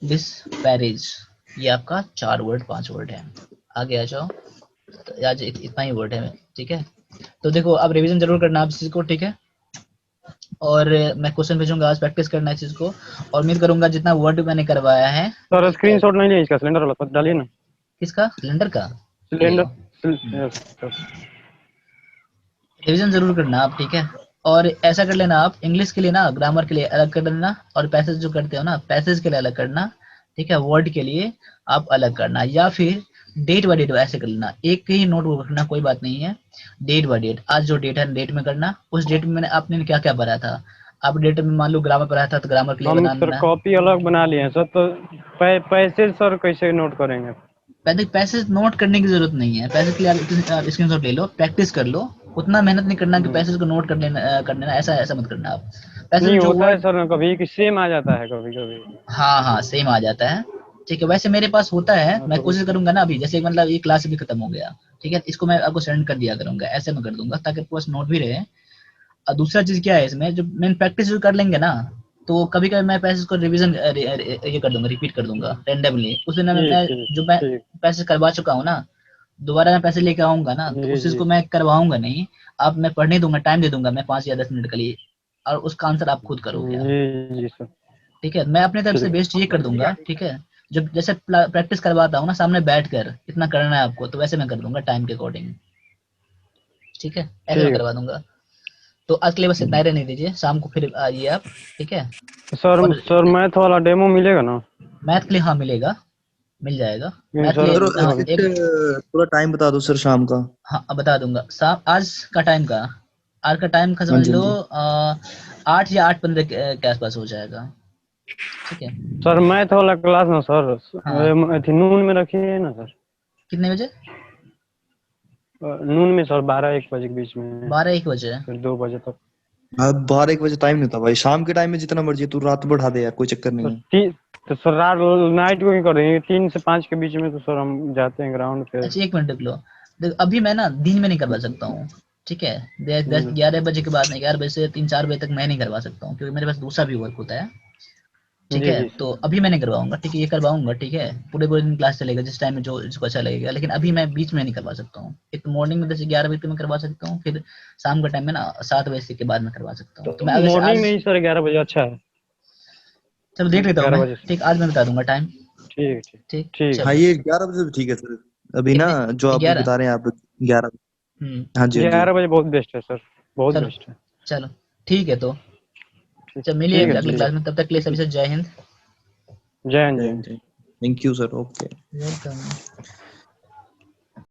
डिसपैरेज, ये आपका 4 वर्ड 5 वर्ड है। आगे आ जाओ। तो आज इतना ही वर्ड है, ठीक है। तो देखो अब रिवीजन जरूर करना आप इस चीज को, ठीक है। और मैं क्वेश्चन भेजूंगा, आज प्रैक्टिस करना है इस चीज को। और उम्मीद करूंगा जितना वर्ड मैंने करवाया है, सर ठीक है। स्क्रीनशॉट नहीं लिया इसका, सिलेंडर वाला सर डालिए ना। किसका? सिलेंडर का? ले लो। सिलेंडर रिवीजन जरूर करना आप, ठीक है। और ऐसा कर लेना आप, इंग्लिश के लिए ना ग्रामर के लिए अलग कर लेना, और पैसेज जो करते हो ना, पैसेज के लिए अलग करना, ठीक है। वर्ड के लिए आप अलग करना, या फिर डेट बाय डेट ऐसे कर लेना। एक ही नोटबुक रखना, कोई बात नहीं है। डेट बाय डेट, आज जो डेट है डेट में करना। उस डेट में मैंने आपने क्या क्या पढ़ा था, आप डेट में मान लो ग्रामर पढ़ा था तो ग्रामर के लिए हम सर बनाना। कॉपी अलग बना लिए हैं सर, तो पैसे सर कैसे नोट करेंगे? पहले पैसेज नोट करने की जरूरत नहीं है, पैसेज के लिए आप स्क्रीनशॉट ले लो, प्रैक्टिस कर लो। उतना मेहनत नहीं करना कि पैसेज को नोट कर लेना, ऐसा ऐसा मत करना आप। पैसेज नहीं जो होता है वर्ड, सर कभी कि सेम आ जाता है कभी कभी। हाँ हाँ सेम आ जाता है, ठीक है। वैसे मेरे पास होता है, हाँ मैं तो कोशिश करूंगा ना अभी, जैसे मतलब ये क्लास भी खत्म हो गया, ठीक है, इसको मैं आपको सेंड कर दिया करूंगा, ऐसे मैं कर दूंगा ताकि आपके पास नोट भी रहे। और दूसरा चीज क्या है इसमें, जो मैं प्रैक्टिस जो कर लेंगे ना, तो कभी कभी मैं पैसेज को रिवीजन ये कर दूंगा, रिपीट कर दूंगा रैंडमली। उस दिन ठीक मैं ठीक जो मैं ठीक। पैसे करवा चुका हूँ ना, दोबारा मैं पैसे लेके आऊंगा ना, तो जी उस चीज जी को मैं करवाऊंगा नहीं। अब मैं पढ़ने दूंगा, टाइम दे दूंगा मैं 5 या 10 मिनट के लिए, और उसका आंसर आप खुद करोगे आप, जी जी सर। ठीक है। मैं अपने तरफ से ठीक। बेस्ट ये कर दूंगा, ठीक है। जब जैसे प्रैक्टिस करवाता हूँ ना सामने बैठ कर, इतना करना है आपको, तो वैसे मैं कर दूंगा टाइम के अकॉर्डिंग, ठीक है, ऐसे मैं करवा दूंगा। तो आज के लिए बस इतना ही रहने दीजिए, शाम को फिर आइए आप, ठीक है। सर मैथ वाला डेमो मिलेगा ना? मैथ के लिए हाँ मिलेगा, मिल जाएगा मैथ के सर लिए। हाँ, एक थोड़ा टाइम बता दो सर शाम का। हाँ बता दूंगा। शाम आज का टाइम का, आज का टाइम का हाँ समझ जी, लो हाँ जी। 8 या 8:15 के आसपास हो जाएगा, ठीक है। सर मैथ वाला क्लास ना सर हाँ अथी नून में रखिए ना सर। कितने बजे? नून में सर 12-1 बजे के बीच में, 12-1 बजे। फिर 2 बजे तक। अब 12-1 बजे टाइम नहीं होता भाई, शाम के टाइम में जितना मर्जी तू रात बढ़ा दे यार, कोई चक्कर नहीं है। तो सर रात नाइट को ही कर देंगे, 3 से 5 के बीच में तो सर हम जाते हैं ग्राउंड पे। अच्छा 1 मिनट रुक लो, देख अभी मैं ना दिन में नहीं करवा सकता हूँ, ठीक है। 10-11 बजे के बाद नहीं, 11 बजे से 3-4 बजे तक मैं नहीं करवा सकता हूँ, क्योंकि मेरे पास दूसरा भी वर्क होता है, ठीक जी है। जी तो अभी मैं नहीं करवाऊंगा, ठीक है, ये करवाऊंगा, ठीक है। पूरे पूरे दिन क्लास चलेगा, जिस टाइम में जो जिसको अच्छा लगेगा, लेकिन अभी मैं बीच में नहीं करवा सकता हूँ। एक तो मॉर्निंग में 10 से 11 बजे तक मैं करवा सकता हूँ, फिर शाम का टाइम में ना 7 बजे के बाद मैं करवा सकता हूँ। तो मैं अगर मॉर्निंग आज, में ही सर 11 बजे अच्छा है। चलो देख लेता हूँ 11 मैं, बजे ठीक, आज मैं बता दूंगा टाइम, ठीक ठीक ठीक, ठीक। हाँ चलो। ये 11 बजे तो ठीक है सर, अभी ना कितने? जो आप 11? बता रहे हैं आप 11। हाँ जी, हाँ जी। 11 बजे बहुत बेस्ट है सर, बहुत चलो बेस्ट है। चलो ठीक है, तो ठीक चल मिलिए ठीक है अगली ठीक क्लास है। में, तब तक के लिए सभी से जय हिंद। जय हिंद जय जय Hind, Hind. Thank you sir, okay. Welcome.